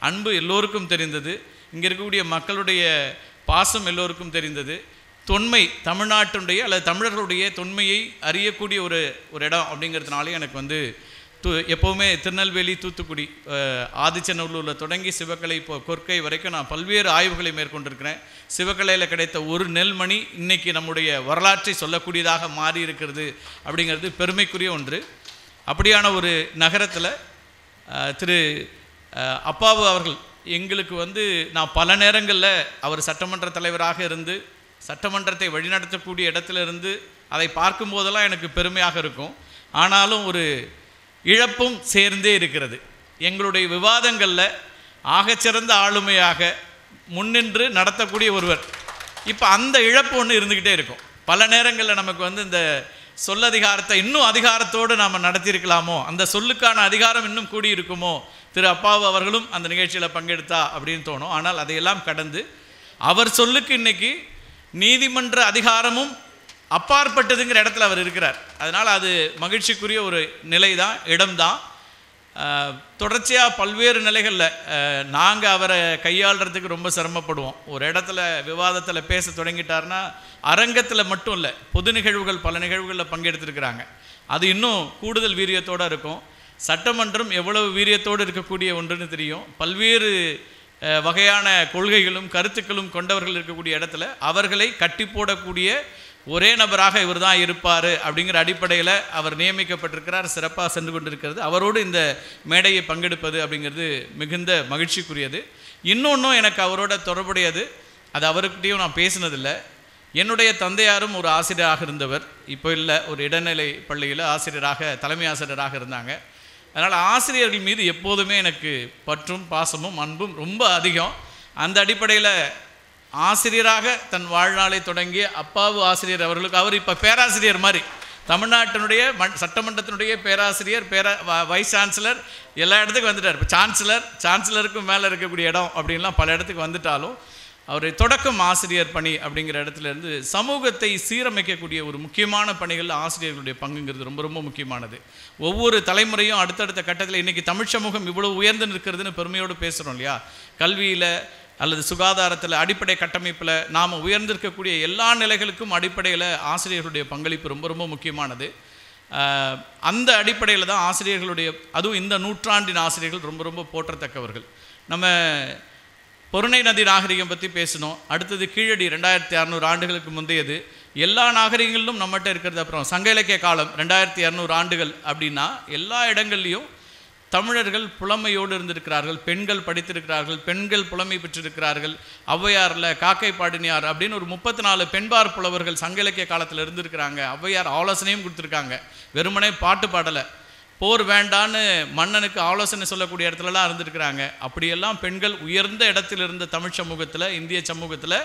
அன்பு எல்லோருக்கும் தெரிந்தது, இங்கே இருக்கக்கூடிய மக்களுடைய பாசம் எல்லோருக்கும் தெரிந்தது. தொன்மை, தமிழ்நாட்டினுடைய அல்லது தமிழர்களுடைய தொன்மையை அறியக்கூடிய ஒரு இடம் அப்படிங்கிறதுனாலே எனக்கு எப்போவுமே திருநெல்வேலி, தூத்துக்குடி, ஆதிச்சநல்லூரில் தொடங்கி சிவகலை, இப்போ கொற்கை வரைக்கும் நான் பல்வேறு ஆய்வுகளை மேற்கொண்டிருக்கிறேன். சிவகலையில் கிடைத்த ஒரு நெல்மணி இன்றைக்கி நம்முடைய வரலாற்றை சொல்லக்கூடியதாக மாறி இருக்கிறது அப்படிங்கிறது பெருமைக்குரிய ஒன்று. அப்படியான ஒரு நகரத்தில் திரு அப்பாவு அவர்கள் எங்களுக்கு நான் பல நேரங்களில் அவர் சட்டமன்ற தலைவராக இருந்து சட்டமன்றத்தை வழிநடத்தக்கூடிய இடத்துல இருந்து அதை பார்க்கும்போதெல்லாம் எனக்கு பெருமையாக இருக்கும். ஆனாலும் ஒரு இழப்பும் சேர்ந்தே இருக்கிறது. எங்களுடைய விவாதங்களில் ஆகச்சிறந்த ஆளுமையாக முன்னின்று நடத்தக்கூடிய ஒருவர், இப்போ அந்த இழப்பு ஒன்று இருந்துக்கிட்டே இருக்கும். பல நேரங்களில் நமக்கு இந்த சொல்லதிகாரத்தை இன்னும் அதிகாரத்தோடு நாம் நடத்தியிருக்கலாமோ, அந்த சொல்லுக்கான அதிகாரம் இன்னும் கூடியிருக்குமோ, திரு அப்பாவு அவர்களும் அந்த நிகழ்ச்சியில் பங்கெடுத்தா அப்படின்னு தோணும். ஆனால் அதையெல்லாம் கடந்து அவர் சொல்லுக்கு இன்றைக்கி நீதிமன்ற அதிகாரமும் அப்பாற்பட்டதுங்கிற இடத்துல அவர் இருக்கிறார். அதனால் அது மகிழ்ச்சிக்குரிய ஒரு நிலை தான், இடம்தான். தொடர்ச்சியாக பல்வேறு நிலைகளில் நாங்கள் அவரை கையாளுறதுக்கு ரொம்ப சிரமப்படுவோம். ஒரு இடத்துல விவாதத்தில் பேச தொடங்கிட்டார்னா அரங்கத்தில் மட்டும் இல்லை, பொது நிகழ்வுகள் பல நிகழ்வுகளில் பங்கெடுத்துருக்கிறாங்க. அது இன்னும் கூடுதல் வீரியத்தோடு இருக்கும். சட்டமன்றம் எவ்வளவு வீரியத்தோடு இருக்கக்கூடிய ஒன்றுன்னு தெரியும். பல்வேறு வகையான கொள்கைகளும் கருத்துக்களும் கொண்டவர்கள் இருக்கக்கூடிய இடத்துல அவர்களை கட்டி போடக்கூடிய ஒரே நபராக இவர் தான் இருப்பார் அப்படிங்கிற அடிப்படையில் அவர் நியமிக்கப்பட்டிருக்கிறார். சிறப்பாக சென்று கொண்டிருக்கிறது. அவரோடு இந்த மேடையை பங்கெடுப்பது அப்படிங்கிறது மிகுந்த மகிழ்ச்சிக்குரியது. இன்னொன்றும் எனக்கு அவரோட தொடர்புடையது, அது அவர்கிட்டையும் நான் பேசினதில்லை. என்னுடைய தந்தையாரும் ஒரு ஆசிரியராக இருந்தவர், இப்போ இல்லை, ஒரு இடைநிலை பள்ளியில் ஆசிரியராக, தலைமை ஆசிரியராக இருந்தாங்க. அதனால் ஆசிரியர்கள் மீது எப்போதுமே எனக்கு பற்றும் பாசமும் அன்பும் ரொம்ப அதிகம். அந்த அடிப்படையில் ஆசிரியராக தன் வாழ்நாளை தொடங்கிய அப்பாவு ஆசிரியர் அவர்களுக்கு, அவர் இப்போ பேராசிரியர் மாதிரி, தமிழ்நாட்டினுடைய சட்டமன்றத்தினுடைய பேராசிரியர், வைஸ் சான்சலர், எல்லா இடத்துக்கும் வந்துட்டார். இப்போ சான்சலருக்கும் மேலே இருக்கக்கூடிய இடம் அப்படின்லாம் பல இடத்துக்கு வந்துட்டாலும் அவர் தொடக்கம் ஆசிரியர் பணி அப்படிங்கிற இடத்துலேருந்து சமூகத்தை சீரமைக்கக்கூடிய ஒரு முக்கியமான பணிகளில் ஆசிரியர்களுடைய பங்குங்கிறது ரொம்ப ரொம்ப முக்கியமானது. ஒவ்வொரு தலைமுறையும் அடுத்தடுத்த கட்டத்தில் இன்றைக்கி தமிழ் சமூகம் இவ்வளோ உயர்ந்து நிற்கிறதுன்னு பெருமையோடு பேசுகிறோம் இல்லையா? கல்வியில் அல்லது சுகாதாரத்தில், அடிப்படை கட்டமைப்பில் நாம் உயர்ந்திருக்கக்கூடிய எல்லா நிலைகளுக்கும் அடிப்படையில் ஆசிரியர்களுடைய பங்களிப்பு ரொம்ப ரொம்ப முக்கியமானது. அந்த அடிப்படையில் தான் ஆசிரியர்களுடைய, அதுவும் இந்த நூற்றாண்டின் ஆசிரியர்கள் ரொம்ப ரொம்ப போற்றத்தக்கவர்கள். நம்ம பொருணை நதி நாகரிகம் பற்றி பேசணும். அடுத்தது கீழடி 2600 ஆண்டுகளுக்கு முந்தையது. எல்லா நாகரிகங்களிலும் நம்மகிட்ட இருக்கிறது. அப்புறம் சங்க இலக்கிய காலம் 2200 ஆண்டுகள் அப்படின்னா எல்லா இடங்கள்லையும் தமிழர்கள் புலமையோடு இருந்திருக்கிறார்கள், பெண்கள் படித்திருக்கிறார்கள், பெண்கள் புலமை பெற்றிருக்கிறார்கள். ஔவையாரில் காக்கை பாடினியார் அப்படின்னு ஒரு 34 பெண்பார் புலவர்கள் சங்க இலக்கிய காலத்தில் இருந்திருக்கிறாங்க. ஔவையார் ஆலோசனையும் கொடுத்துருக்காங்க, வெறுமனே பாட்டு பாடலை. போர் வேண்டான்னு மன்னனுக்கு ஆலோசனை சொல்லக்கூடிய இடத்துலலாம் இருந்திருக்கிறாங்க. அப்படியெல்லாம் பெண்கள் உயர்ந்த இடத்தில் இருந்த தமிழ் சமூகத்தில், இந்திய சமூகத்தில்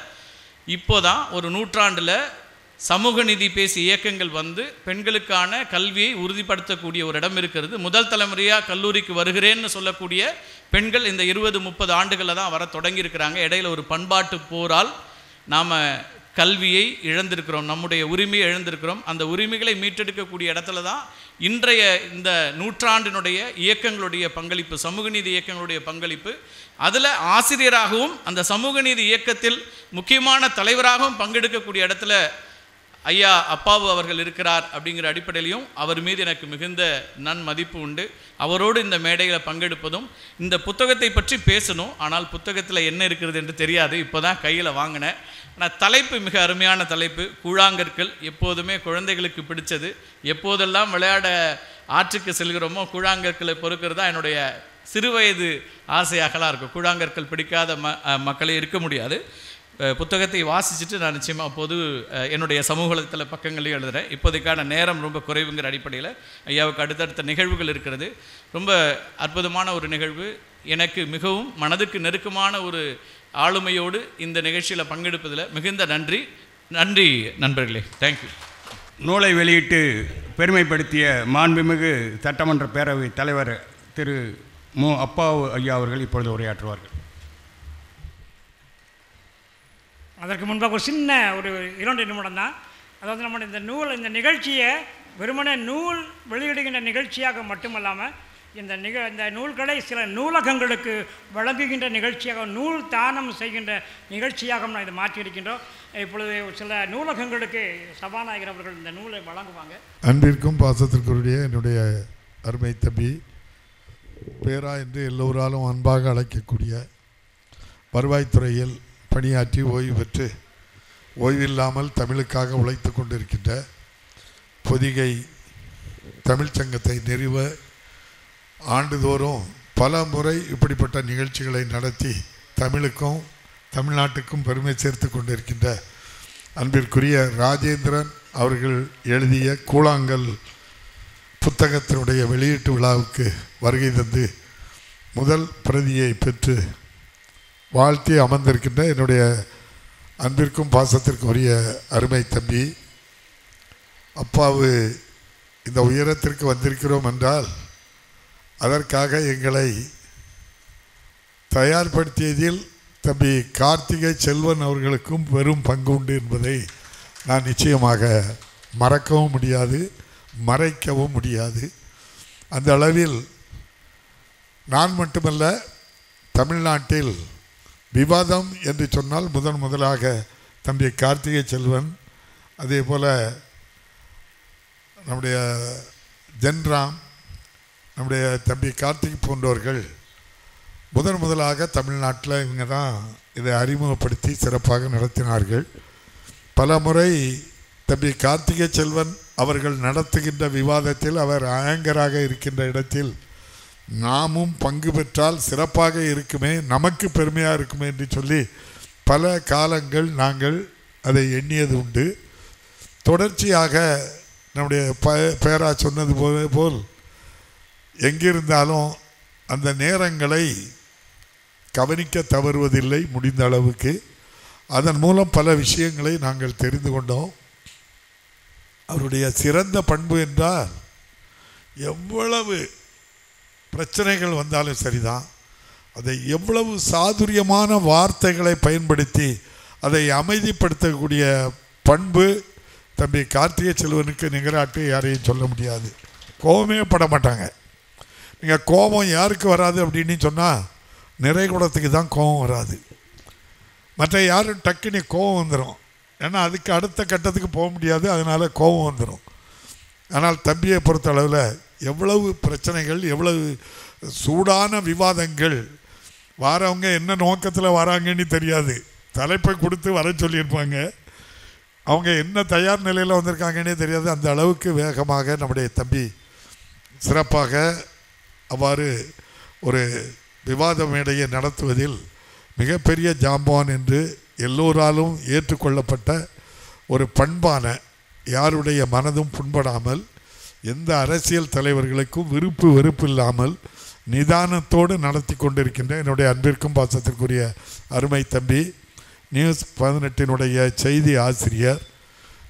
இப்போதான் ஒரு நூற்றாண்டில் சமூக நீதி பேசி இயக்கங்கள் வந்து பெண்களுக்கான கல்வியை உறுதிப்படுத்தக்கூடிய ஒரு இடம் இருக்கிறது. முதல் தலைமுறையாக கல்லூரிக்கு வருகிறேன்னு சொல்லக்கூடிய பெண்கள் இந்த 20-30 ஆண்டுகளில் தான் வர தொடங்கியிருக்கிறாங்க. இடையில் ஒரு பண்பாட்டு போரால் நாம் கல்வியை இழந்திருக்கிறோம், நம்முடைய உரிமையை இழந்திருக்கிறோம். அந்த உரிமைகளை மீட்டெடுக்கக்கூடிய இடத்துல தான் இன்றைய இந்த நூற்றாண்டினுடைய இயக்கங்களுடைய பங்களிப்பு, சமூக நீதி இயக்கங்களுடைய பங்களிப்பு. அதில் ஆசிரியராகவும் அந்த சமூக நீதி இயக்கத்தில் முக்கியமான தலைவராகவும் பங்கெடுக்கக்கூடிய இடத்துல ஐயா அப்பாவு அவர்கள் இருக்கிறார் அப்படிங்கிற அடிப்படையிலையும் அவர் மீது எனக்கு மிகுந்த நன்மதிப்பு உண்டு. அவரோடு இந்த மேடையில் பங்கெடுப்பதும், இந்த புத்தகத்தை பற்றி பேசணும், ஆனால் புத்தகத்தில் என்ன இருக்கிறது என்று தெரியாது, இப்போ தான் கையில் வாங்கினேன். ஆனால் தலைப்பு மிக அருமையான தலைப்பு, கூழாங்கற்கள். எப்போதுமே குழந்தைகளுக்கு பிடிச்சது. எப்போதெல்லாம் விளையாட ஆற்றுக்கு செல்கிறோமோ கூழாங்கற்களை பொறுக்கிறது தான் என்னுடைய சிறுவயது ஆசையாகலாம் இருக்கும். கூழாங்கற்கள் பிடிக்காத மக்களே இருக்க முடியாது. புத்தகத்தை வாசிச்சுட்டு நான் நிச்சயமாக பொது என்னுடைய சமூக வலைத்தள பக்கங்களையும் எழுதுகிறேன். இப்போதைக்கான நேரம் ரொம்ப குறைவுங்கிற அடிப்படையில் ஐயாவுக்கு அடுத்தடுத்த நிகழ்வுகள் இருக்கிறது. ரொம்ப அற்புதமான ஒரு நிகழ்வு. எனக்கு மிகவும் மனதுக்கு நெருக்கமான ஒரு ஆளுமையோடு இந்த நிகழ்ச்சியில் பங்கெடுப்பதில் மிகுந்த நன்றி நண்பர்களே. தேங்க்யூ. நூலை வெளியிட்டு பெருமைப்படுத்திய மாண்புமிகு சட்டமன்ற பேரவைத் தலைவர் திரு மு. அப்பாவு ஐயா அவர்கள் இப்பொழுது உரையாற்றுவார்கள். அதற்கு முன்பாக ஒரு சின்ன ஒரு 2 நிமிடம் தான். அதாவது நம்ம இந்த நிகழ்ச்சியை வெறுமனே நூல் வெளியிடுகின்ற நிகழ்ச்சியாக மட்டுமல்லாமல் இந்த நூல்களை சில நூலகங்களுக்கு வழங்குகின்ற நிகழ்ச்சியாக, நூல் தானம் செய்கின்ற நிகழ்ச்சியாக நான் இதை மாற்றியிருக்கின்றோம். இப்பொழுது சில நூலகங்களுக்கு சபாநாயகர் அவர்கள் இந்த நூலை வழங்குவாங்க. அன்பிற்கும் பாசத்திற்குரிய என்னுடைய அருமை தம்பி பேரா என்று எல்லோராலும் அன்பாக அழைக்கக்கூடிய வருவாய்த்துறையில் பணியாற்றி ஓய்வு பெற்று ஓய்வில்லாமல் தமிழுக்காக உழைத்து கொண்டிருக்கின்ற பொதிகை தமிழ்ச்சங்கத்தை நிறுவ ஆண்டுதோறும் பல முறை இப்படிப்பட்ட நிகழ்ச்சிகளை நடத்தி தமிழுக்கும் தமிழ்நாட்டுக்கும் பெருமை சேர்த்து கொண்டிருக்கின்ற அன்பிற்குரிய ராஜேந்திரன் அவர்கள் எழுதிய கூழாங்கல் புத்தகத்தினுடைய வெளியீட்டு விழாவுக்கு வருகை தந்து முதல் பிரதியை பெற்று வாழ்த்தி அமர்ந்திருக்கின்ற என்னுடைய அன்பிற்கும் பாசத்திற்கும் உரிய அருமை தம்பி அப்பாவு, இந்த உயரத்திற்கு வந்திருக்கிறோம் என்றால் அதற்காக எங்களை தயார்படுத்தியதில் தம்பி கார்த்திகை செல்வன் அவர்களுக்கும் பெரும் பங்கு உண்டு என்பதை நான் நிச்சயமாக மறக்கவும் முடியாது, மறைக்கவும் முடியாது. அந்த அளவில் நான் மட்டுமல்ல, தமிழ்நாட்டில் விவாதம் என்று சொன்னால் முதலாக தம்பி கார்த்திகை செல்வன், அதே போல் நம்முடைய ஜென்ராம், நம்முடைய தம்பி கார்த்திக் போன்றவர்கள் முதலாக தமிழ்நாட்டில் இவங்க தான் இதை அறிமுகப்படுத்தி சிறப்பாக நடத்தினார்கள். பல முறை தம்பி கார்த்திகை செல்வன் அவர்கள் நடத்துகின்ற விவாதத்தில் அவர் ஆங்கராக இருக்கின்ற இடத்தில் நாமும் பங்கு பெற்றால் சிறப்பாக இருக்குமே, நமக்கு பெருமையாக இருக்குமே என்று சொல்லி பல காலங்கள் நாங்கள் அதை எண்ணியது உண்டு. தொடர்ச்சியாக நம்முடைய பேரா சொன்னது போல் எங்கிருந்தாலும் அந்த நேரங்களை கவனிக்க தவறுவதில்லை முடிந்த அளவுக்கு. அதன் மூலம் பல விஷயங்களை நாங்கள் தெரிந்து கொண்டோம். அவருடைய சிறந்த பண்பு என்றால் எவ்வளவு பிரச்சனைகள் வந்தாலும் சரிதான், அதை எவ்வளவு சாதுரியமான வார்த்தைகளை பயன்படுத்தி அதை அமைதிப்படுத்தக்கூடிய பண்பு தம்பி கார்த்திகை செல்வனுக்கு நிகராட்டு யாரையும் சொல்ல முடியாது. கோபமே பட மாட்டாங்க. நீங்கள் கோபம் யாருக்கு வராது அப்படின்னு சொன்னால் நிறைகுடத்துக்கு தான் கோபம் வராது. மற்ற யாரும் டக்குன்னு கோபம் வந்துடும், ஏன்னா அதுக்கு அடுத்த கட்டத்துக்கு போக முடியாது, அதனால் கோபம் வந்துடும். ஆனால் தம்பியை பொறுத்த அளவில் எவ்வளவு பிரச்சனைகள், எவ்வளவு சூடான விவாதங்கள், வாரவங்க என்ன நோக்கத்தில் வராங்கன்னு தெரியாது, தலைப்பை கொடுத்து வர சொல்லியிருப்பாங்க, அவங்க என்ன தயார் நிலையில் வந்திருக்காங்கன்னே தெரியாது. அந்த அளவுக்கு வேகமாக நம்முடைய தம்பி சிறப்பாக அவ்வாறு ஒரு விவாத மேடையை நடத்துவதில் மிகப்பெரிய ஜாம்பான் என்று எல்லோராலும் ஏற்றுக்கொள்ளப்பட்ட ஒரு பண்பான, யாருடைய மனதும் புண்படாமல், எந்த அரசியல் தலைவர்களுக்கும் வெறுப்பு இல்லாமல் நிதானத்தோடு நடத்தி கொண்டிருக்கின்ற என்னுடைய அன்பிற்கும் பாசத்திற்குரிய அருமை தம்பி நியூஸ் 18 செய்தி ஆசிரியர்,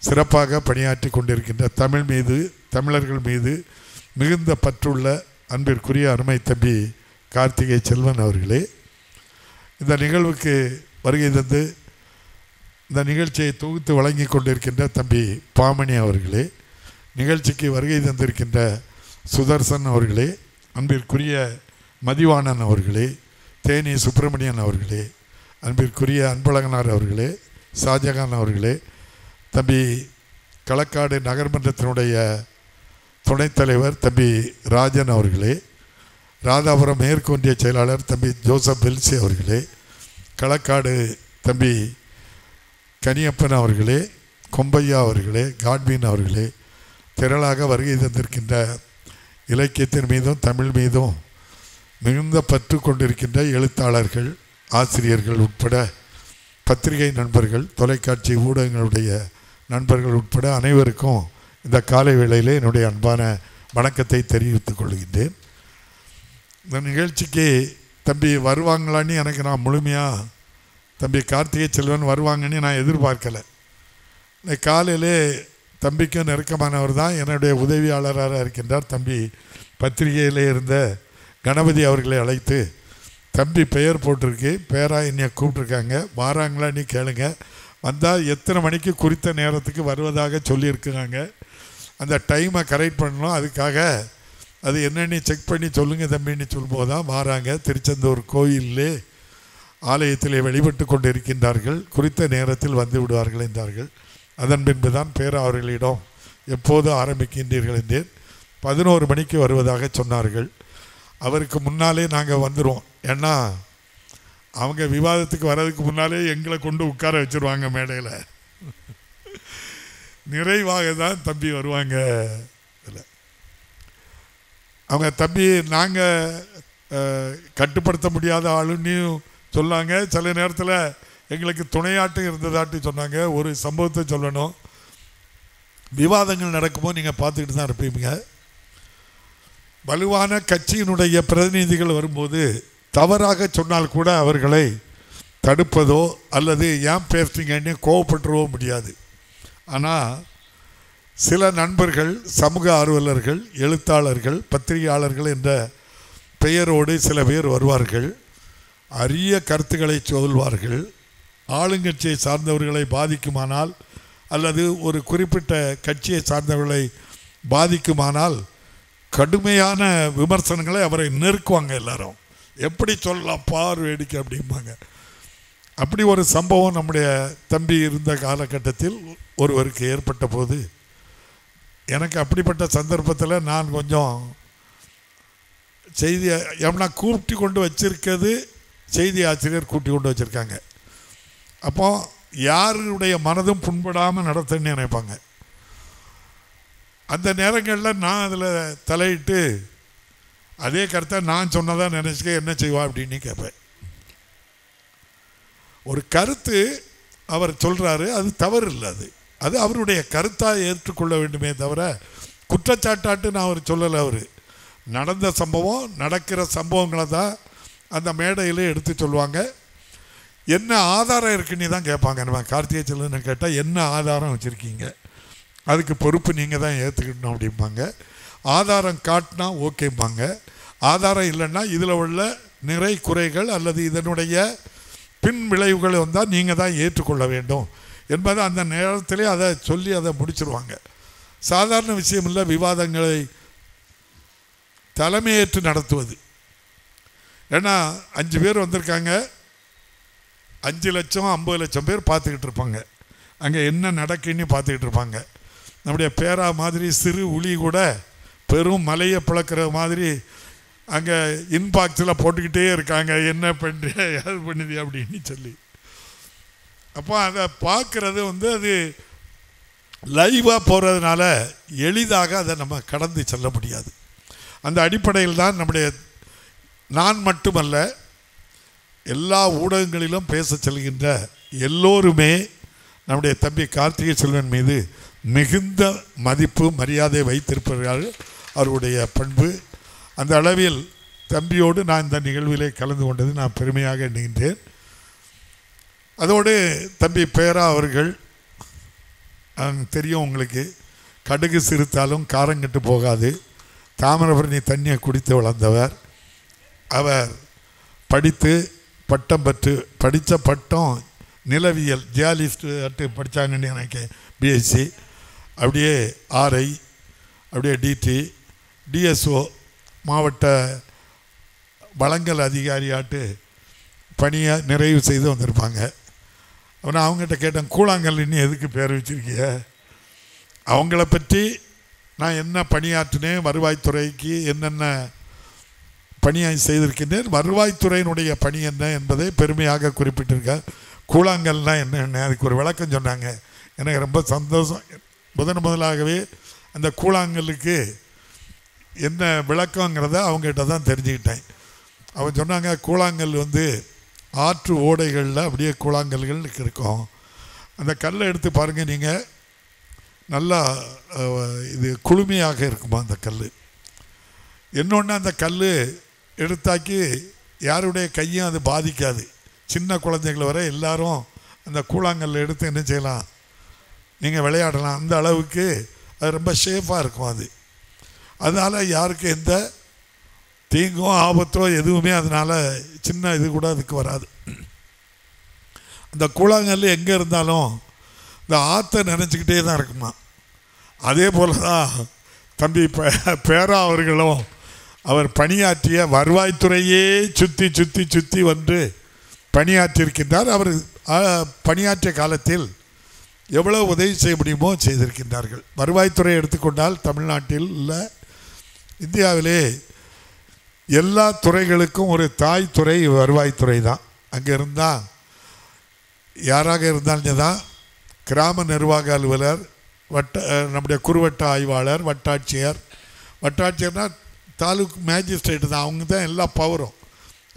சிறப்பாக பணியாற்றி கொண்டிருக்கின்ற தமிழ் மீது, தமிழர்கள் மீது மிகுந்த பற்றுள்ள அன்பிற்குரிய அருமை தம்பி கார்த்திகை செல்வன் அவர்களே, இந்த நிகழ்வுக்கு வருகை தந்து இந்த நிகழ்ச்சியை தொகுத்து வழங்கி கொண்டிருக்கின்ற தம்பி பாமணி அவர்களே, நிகழ்ச்சிக்கு வருகை தந்திருக்கின்ற சுதர்சன் அவர்களே, அன்பிற்குரிய மதிவாணன் அவர்களே, தேனி சுப்பிரமணியன் அவர்களே, அன்பிற்குரிய அன்பழகனார் அவர்களே, ஷாஜகான் அவர்களே, தம்பி களக்காடு நகர்மன்றத்தினுடைய துணைத் தலைவர் தம்பி ராஜன் அவர்களே, ராதாபுரம் மேற்கு ஒன்றிய செயலாளர் தம்பி ஜோசப் பெல்சி அவர்களே, களக்காடு தம்பி கனியப்பன் அவர்களே, கொம்பையா அவர்களே, காட்வீன் அவர்களே, திரளாக வருகை தந்திருக்கின்ற இலக்கியத்தின் மீதும் தமிழ் மீதும் மிகுந்த பற்று கொண்டிருக்கின்ற எழுத்தாளர்கள், ஆசிரியர்கள் உட்பட பத்திரிகை நண்பர்கள், தொலைக்காட்சி ஊடகங்களுடைய நண்பர்கள் உட்பட அனைவருக்கும் இந்த காலை வேளையிலே என்னுடைய அன்பான வணக்கத்தை தெரிவித்துக் கொள்கின்றேன். இந்த நிகழ்ச்சிக்கு தம்பி வருவாங்களான்னு எனக்கு நான் முழுமையாக தம்பி கார்த்திகை செல்வன் வருவாங்கன்னு நான் எதிர்பார்க்கலை. இந்த காலையிலே தம்பிக்கும் நெருக்கமானவர் தான் என்னுடைய உதவியாளராக இருக்கின்றார். தம்பி பத்திரிகையில் இருந்த கணபதி அவர்களை அழைத்து, தம்பி பெயர் போட்டிருக்கு, பேராக என்னை கூப்பிட்ருக்காங்க, வாராங்களான்னு கேளுங்க, வந்தால் எத்தனை மணிக்கு குறித்த நேரத்துக்கு வருவதாக சொல்லியிருக்கிறாங்க, அந்த டைமை கரெக்ட் பண்ணணும், அதுக்காக அது என்னென்னு செக் பண்ணி சொல்லுங்கள் தம்பின்னு சொல்லும்போது தான் வாராங்க. திருச்செந்தூர் கோயிலே ஆலயத்திலே வழிபட்டு கொண்டு இருக்கின்றார்கள், குறித்த நேரத்தில் வந்து விடுவார்கள் என்றார்கள். அதன் பின்பு தான் பேரா அவர்களிடம் எப்போது ஆரம்பிக்கின்றீர்கள் என்றேன். 11 மணிக்கு வருவதாக சொன்னார்கள். அவருக்கு முன்னாலே நாங்கள் வந்துடுவோம், ஏன்னா அவங்க விவாதத்துக்கு வர்றதுக்கு முன்னாலே எங்களை கொண்டு உட்கார வச்சுருவாங்க மேடையில். நிறைவாக தான் தம்பி வருவாங்க. இல்லை, அவங்க தம்பி நாங்கள் கட்டுப்படுத்த முடியாத ஆளுன்னு சொன்னாங்க. சில நேரத்தில் எங்களுக்கு துணையாட்டம் இருந்ததாட்டு சொன்னாங்க. ஒரு சம்பவத்தை சொல்லணும். விவாதங்கள் நடக்கும்போது நீங்கள் பார்த்துக்கிட்டு தான் இருப்பீங்க. வலுவான கட்சியினுடைய பிரதிநிதிகள் வரும்போது தவறாக சொன்னால் கூட அவர்களை தடுப்பதோ அல்லது ஏன் பேசுறீங்கன்னு கோவப்பட்டுறவோ முடியாது. ஆனால் சில நண்பர்கள், சமூக ஆர்வலர்கள், எழுத்தாளர்கள், பத்திரிகையாளர்கள் என்ற பெயரோடு சில பேர் வருவார்கள். அரிய கருத்துக்களை சொல்வார்கள். ஆளுங்கட்சியை சார்ந்தவர்களை பாதிக்குமானால் அல்லது ஒரு குறிப்பிட்ட கட்சியை சார்ந்தவர்களை பாதிக்குமானால் கடுமையான விமர்சனங்களை அவரை நெருக்குவாங்க. எல்லாரும் எப்படி சொல்லலாம் பார் வேடிக்கை அப்படிம்பாங்க. அப்படி ஒரு சம்பவம் நம்முடைய தம்பி இருந்த காலகட்டத்தில் ஒருவருக்கு ஏற்பட்ட போது, எனக்கு அப்படிப்பட்ட சந்தர்ப்பத்தில் நான் கொஞ்சம் செய்தி எவனா கூட்டி கொண்டு வச்சிருக்கிறது, செய்தி ஆசிரியர் கூட்டி கொண்டு வச்சுருக்காங்க. அப்போ யாருடைய மனதும் புண்படாமல் நடத்தன்னு நினைப்பாங்க. அந்த நேரங்களில் நான் அதில் தலையிட்டு அதே கருத்தை நான் சொன்னதாக நினச்சிக்க என்ன செய்வா அப்படின்னு கேட்பேன். ஒரு கருத்து அவர் சொல்கிறாரு, அது தவறு இல்லை, அது அவருடைய கருத்தாக ஏற்றுக்கொள்ள வேண்டுமே தவிர குற்றச்சாட்டாட்டு நான் அவர் சொல்லலை. அவர் நடந்த சம்பவம், நடக்கிற சம்பவங்களை தான் அந்த மேடையில் எடுத்து சொல்லுவாங்க. என்ன ஆதாரம் இருக்குன்னு தான் கேட்பாங்க. நம்ம கார்த்திகை செல்வன் கேட்டால் என்ன ஆதாரம் வச்சுருக்கீங்க, அதுக்கு பொறுப்பு நீங்கள் தான் ஏற்றுக்கிடணும் அப்படிம்பாங்க. ஆதாரம் காட்டினா ஓகேம்பாங்க. ஆதாரம் இல்லைன்னா இதில் உள்ள நிறை குறைகள் அல்லது இதனுடைய பின் விளைவுகள் வந்தால் நீங்கள் தான் ஏற்றுக்கொள்ள வேண்டும் என்பதை அந்த நேரத்திலே அதை சொல்லி அதை முடிச்சிருவாங்க. சாதாரண விஷயம் இல்லை விவாதங்களை தலைமையேற்று நடத்துவது. ஏன்னா 5 பேர் வந்திருக்காங்க, 5 லட்சம் 50 லட்சம் பேர் பார்த்துக்கிட்டு இருப்பாங்க. அங்கே என்ன நடக்குன்னு பார்த்துக்கிட்டு இருப்பாங்க. நம்முடைய பேரா மாதிரி சிறு உளி கூட பெரும் மலையை பிளக்கிற மாதிரி அங்கே இன்பாக்ஸில் போட்டுக்கிட்டே இருக்காங்க, என்ன பண்ணுறியா யார் பண்ணுது அப்படின்னு சொல்லி. அப்போ அதை பார்க்குறது அது லைவாக போகிறதுனால எளிதாக அதை நம்ம கடந்து செல்ல முடியாது. அந்த அடிப்படையில் தான் நம்முடைய நான் மட்டுமல்ல எல்லா ஊடகங்களிலும் பேச செல்கின்ற எல்லோருமே நம்முடைய தம்பி கார்த்திகை செல்வன் மீது மிகுந்த மதிப்பு மரியாதை வைத்திருப்பார்கள். அவருடைய பண்பு அந்த அளவில் தம்பியோடு நான் இந்த நிகழ்விலே கலந்து கொண்டது நான் பெருமையாக எண்ணுகின்றேன். அதோடு தம்பி பேரா அவர்கள் தெரியும் உங்களுக்கு, கடுகு சிறுத்தாலும் காரங்கட்டு போகாது, தாமிரபரணி தண்ணியை குடித்து வளர்ந்தவர். அவர் படித்து பட்டம் பெற்று படித்த பட்டம் நிலவியல் ஜியாலிஸ்ட்டு படித்தாங்கன்னு எனக்கு பிஎஸ்சி, அப்படியே ஆர்ஐ, அப்படியே டிடி, டிஎஸ்ஓ மாவட்ட வழங்கல் அதிகாரியாட்டு பணியை நிறைவு செய்து வந்திருப்பாங்க. ஆனால் அவங்ககிட்ட கேட்டேன், கூழாங்கல் இன்னும் எதுக்கு பேர் வச்சுருக்கிய? அவங்கள பற்றி நான் என்ன பணியாற்றினேன், வருவாய்த்துறைக்கு என்னென்ன பணியை செய்திருக்கின்றேன், வருவாய்த்துறையினுடைய பணி என்ன என்பதை பெருமையாக குறிப்பிட்டிருக்கேன். கூழாங்கல்னால் என்ன அதுக்கு ஒரு விளக்கம் சொன்னாங்க. எனக்கு ரொம்ப சந்தோஷம். முதலாகவே அந்த கூழாங்கலுக்கு என்ன விளக்கங்கிறத அவங்ககிட்ட தான் தெரிஞ்சுக்கிட்டேன். அவங்க சொன்னாங்க, கூழாங்கல் ஆற்று ஓடைகளில் அப்படியே கூழாங்கல்கள் இருக்கும். அந்த கல்லை எடுத்து பாருங்கள் நீங்கள், நல்லா இது குளுமையாக இருக்குமா அந்த கல். இன்னொன்று, அந்த கல் எடுத்தாக்கி யாருடைய கையும் அது பாதிக்காது. சின்ன குழந்தைகளை வர எல்லாரும் அந்த கூழாங்கல்லை எடுத்து என்ன செய்யலாம், நீங்கள் விளையாடலாம். அந்த அளவுக்கு அது ரொம்ப சேஃபாக இருக்கும். அதனால் யாருக்கு எந்த தீங்கும் ஆபத்தோ எதுவுமே அதனால் சின்ன இது கூட அதுக்கு வராது. அந்த கூழாங்கல் எங்கே இருந்தாலும் இந்த ஆற்றை நினச்சிக்கிட்டே தான் இருக்குமா. அதே போல் தான் தம்பி பேரா அவர்களும் அவர் பணியாற்றிய வருவாய்த்துறையே சுற்றி சுற்றி சுற்றி வந்து பணியாற்றியிருக்கின்றார். அவர் பணியாற்றிய காலத்தில் எவ்வளோ உதவி செய்ய முடியுமோ செய்திருக்கின்றார்கள். வருவாய்த்துறை எடுத்துக்கொண்டால் தமிழ்நாட்டில் இல்லை, இந்தியாவிலே எல்லா துறைகளுக்கும் ஒரு தாய் துறை வருவாய்த்துறை தான். அங்கே இருந்தால் யாராக இருந்தாலும் தான் கிராம நிர்வாக அலுவலர், நம்முடைய குறுவட்ட ஆய்வாளர், வட்டாட்சியர்னால் தாலுக் மேஜிஸ்ட்ரேட்டு தான். அவங்க தான் எல்லா பவரும்.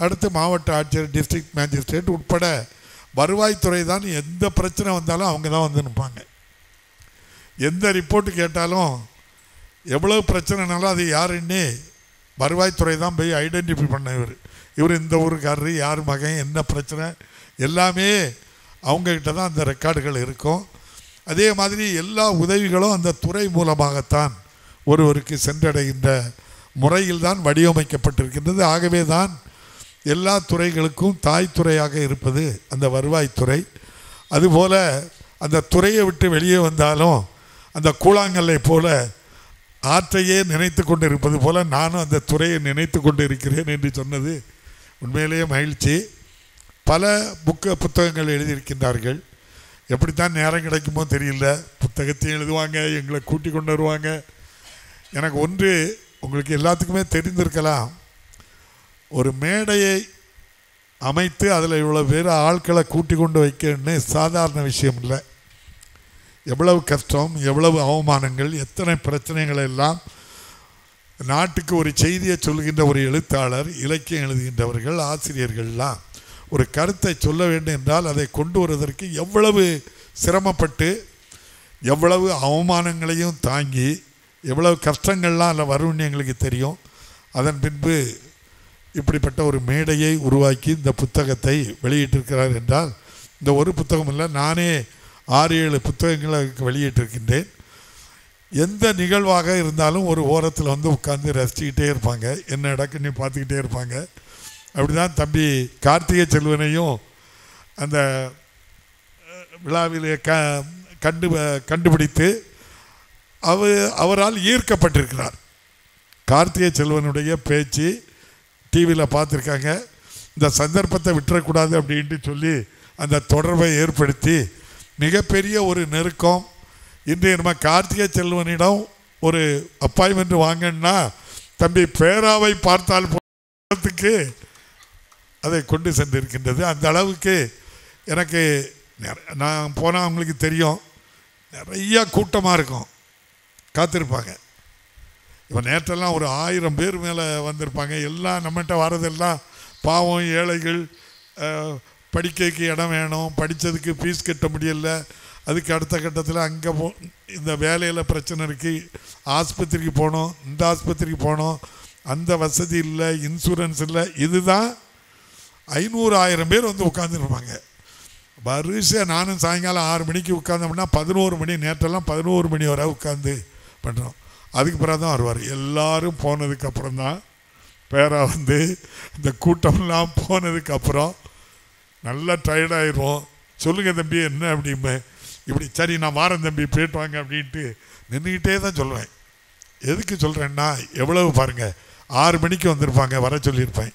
அடுத்து மாவட்ட ஆட்சியர், டிஸ்ட்ரிக்ட் மேஜிஸ்ட்ரேட் உட்பட வருவாய்த்துறை தான். எந்த பிரச்சனை வந்தாலும் அவங்க தான் வந்து நிற்பாங்க. எந்த ரிப்போர்ட்டு கேட்டாலும் எவ்வளோ பிரச்சனைனாலும் அது யாருன்னே வருவாய்த்துறை தான் போய் ஐடென்டிஃபை பண்ண. இவர் இந்த ஊருக்காரரு, யார் மகன், என்ன பிரச்சனை, எல்லாமே அவங்கக்கிட்ட தான் அந்த ரெக்கார்டுகள் இருக்கும். அதே மாதிரி எல்லா உதவிகளும் அந்த துறை மூலமாகத்தான் ஒருவருக்கு சென்றடைகின்ற முறையில் தான் வடிவமைக்கப்பட்டிருக்கின்றது. ஆகவே தான் எல்லா துறைகளுக்கும் தாய் துறையாக இருப்பது அந்த வருவாய்த்துறை. அதுபோல் அந்த துறையை விட்டு வெளியே வந்தாலும் அந்த கூழாங்கல்லை போல ஆற்றையே நினைத்து கொண்டு இருப்பது போல் நானும் அந்த துறையை நினைத்து கொண்டு இருக்கிறேன் என்று சொன்னது உண்மையிலேயே மகிழ்ச்சி. பல புத்தகங்கள் எழுதியிருக்கின்றார்கள். எப்படித்தான் நேரம் கிடைக்குமோ தெரியல. புத்தகத்தையும் எழுதுவாங்க, எங்களை கூட்டி கொண்டு வருவாங்க. எனக்கு ஒன்று உங்களுக்கு எல்லாத்துக்குமே தெரிந்திருக்கலாம், ஒரு மேடையை அமைத்து அதில் இவ்வளோ பேர் ஆட்களை கூட்டி கொண்டு வைக்கணும்னு சாதாரண விஷயம் இல்லை. எவ்வளவு கஷ்டம், எவ்வளவு அவமானங்கள், எத்தனை பிரச்சனைகள் எல்லாம். நாட்டுக்கு ஒரு செய்தியை சொல்கின்ற ஒரு எழுத்தாளர், இலக்கியம் எழுதுகின்றவர்கள், ஆசிரியர்கள்லாம் ஒரு கருத்தை சொல்ல வேண்டும் என்றால் அதை கொண்டு வருவதற்கு எவ்வளவு சிரமப்பட்டு எவ்வளவு அவமானங்களையும் தாங்கி எவ்வளவு கஷ்டங்கள்லாம் அதில் வரும்னு எங்களுக்கு தெரியும். அதன் பின்பு இப்படிப்பட்ட ஒரு மேடையை உருவாக்கி இந்த புத்தகத்தை வெளியிட்டிருக்கிறார் என்றால், இந்த ஒரு புத்தகம் இல்லை, நானே 6-7 புத்தகங்களை வெளியிட்டிருக்கின்றேன். எந்த நிகழ்வாக இருந்தாலும் ஒரு ஓரத்தில் வந்து உட்காந்து ரசிச்சுக்கிட்டே இருப்பாங்க, என்ன நடக்குன்னு பார்த்துக்கிட்டே இருப்பாங்க. அப்படி தான் தம்பி கார்த்திகை செல்வனையும் அந்த விழாவிலே கண்டுபிடித்து அவரால் ஈர்க்கப்பட்டிருக்கிறார். கார்த்திகை செல்வனுடைய பேச்சு டிவியில் பார்த்துருக்காங்க. இந்த சந்தர்ப்பத்தை விட்டுறக்கூடாது அப்படின்ட்டு சொல்லி அந்த தொடர்பை ஏற்படுத்தி மிகப்பெரிய ஒரு நெருக்கம். இன்றைய நம்ம கார்த்திகை செல்வனிடம் ஒரு அப்பாயின்மெண்ட் வாங்கன்னா தம்பி பேராவை பார்த்தால் போகிறதுக்கு அதை கொண்டு சென்றிருக்கின்றது. அந்த அளவுக்கு எனக்கு நான் போனால் அவங்களுக்கு தெரியும், நிறையா கூட்டமாக இருக்கும், காத்திருப்பாங்க. இப்போ நேற்றெல்லாம் ஒரு 1000 பேர் மேலே வந்திருப்பாங்க. எல்லாம் நம்மகிட்ட வரதெல்லாம் பாவம், ஏழைகள், படிக்கைக்கு இடம் வேணும், படித்ததுக்கு ஃபீஸ் கட்ட முடியலை, அதுக்கு அடுத்த கட்டத்தில் அங்கே இந்த வேலையில் பிரச்சனை இருக்குது, ஆஸ்பத்திரிக்கு போகணும், இந்த ஆஸ்பத்திரிக்கு போகணும், அந்த வசதி இல்லை, இன்சூரன்ஸ் இல்லை. இதுதான் 500-1000 பேர் வந்து உட்காந்துருப்பாங்க வரிசையாக. நானும் சாயங்காலம் 6 மணிக்கு உட்காந்தோம்னா 11 மணி, நேற்றெல்லாம் 11 மணி வரை உட்காந்து பண்ணுறோம். அதுக்கு பிறகு தான் வருவார். எல்லோரும் போனதுக்கப்புறம் தான் பேரா வந்து இந்த கூட்டம்லாம் போனதுக்கப்புறம் நல்லா டயர்டாயிடுவோம். சொல்லுங்கள் தம்பி என்ன அப்படிம்பேன். இப்படி சரி நான் வாரேன் தம்பி போயிட்டு வாங்க அப்படின்ட்டு நின்றுக்கிட்டே தான் சொல்லுவேன். எதுக்கு சொல்கிறேன்னா, எவ்வளவு பாருங்கள், 6 மணிக்கு வந்திருப்பாங்க, வர சொல்லியிருப்பேன்,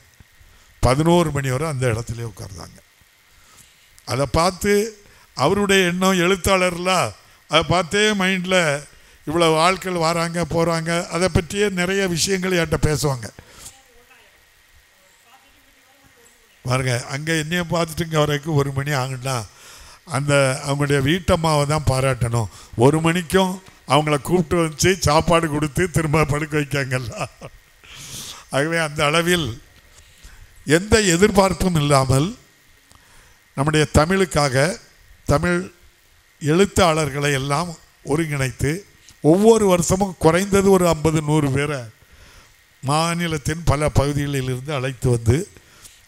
11 மணி வரை அந்த இடத்துல உட்கார்ந்தாங்க. அதை பார்த்து அவருடைய எண்ணம், எழுத்தாளர்லாம் அதை பார்த்தே மைண்டில் இவ்வளோ ஆட்கள் வராங்க போகிறாங்க, அதை பற்றியே நிறைய விஷயங்கள் என்கிட்ட பேசுவாங்க. பாருங்க, அங்கே என்னையை பார்த்துட்டு இங்கே வரைக்கும் 1 மணி ஆகுன்னா அந்த அவங்களுடைய வீட்டம்மாவை தான் பாராட்டணும். 1 மணிக்கும் அவங்கள கூப்பிட்டு வச்சு சாப்பாடு கொடுத்து திரும்ப படுக்க வைக்காங்கல்ல. ஆகவே அந்த அளவில் எந்த எதிர்பார்ப்பும் இல்லாமல் நம்முடைய தமிழுக்காக தமிழ் எழுத்தாளர்களை எல்லாம் ஒருங்கிணைத்து ஒவ்வொரு வருஷமும் குறைந்தது ஒரு 50-100 பேரை மாநிலத்தின் பல பகுதிகளிலிருந்து அழைத்து வந்து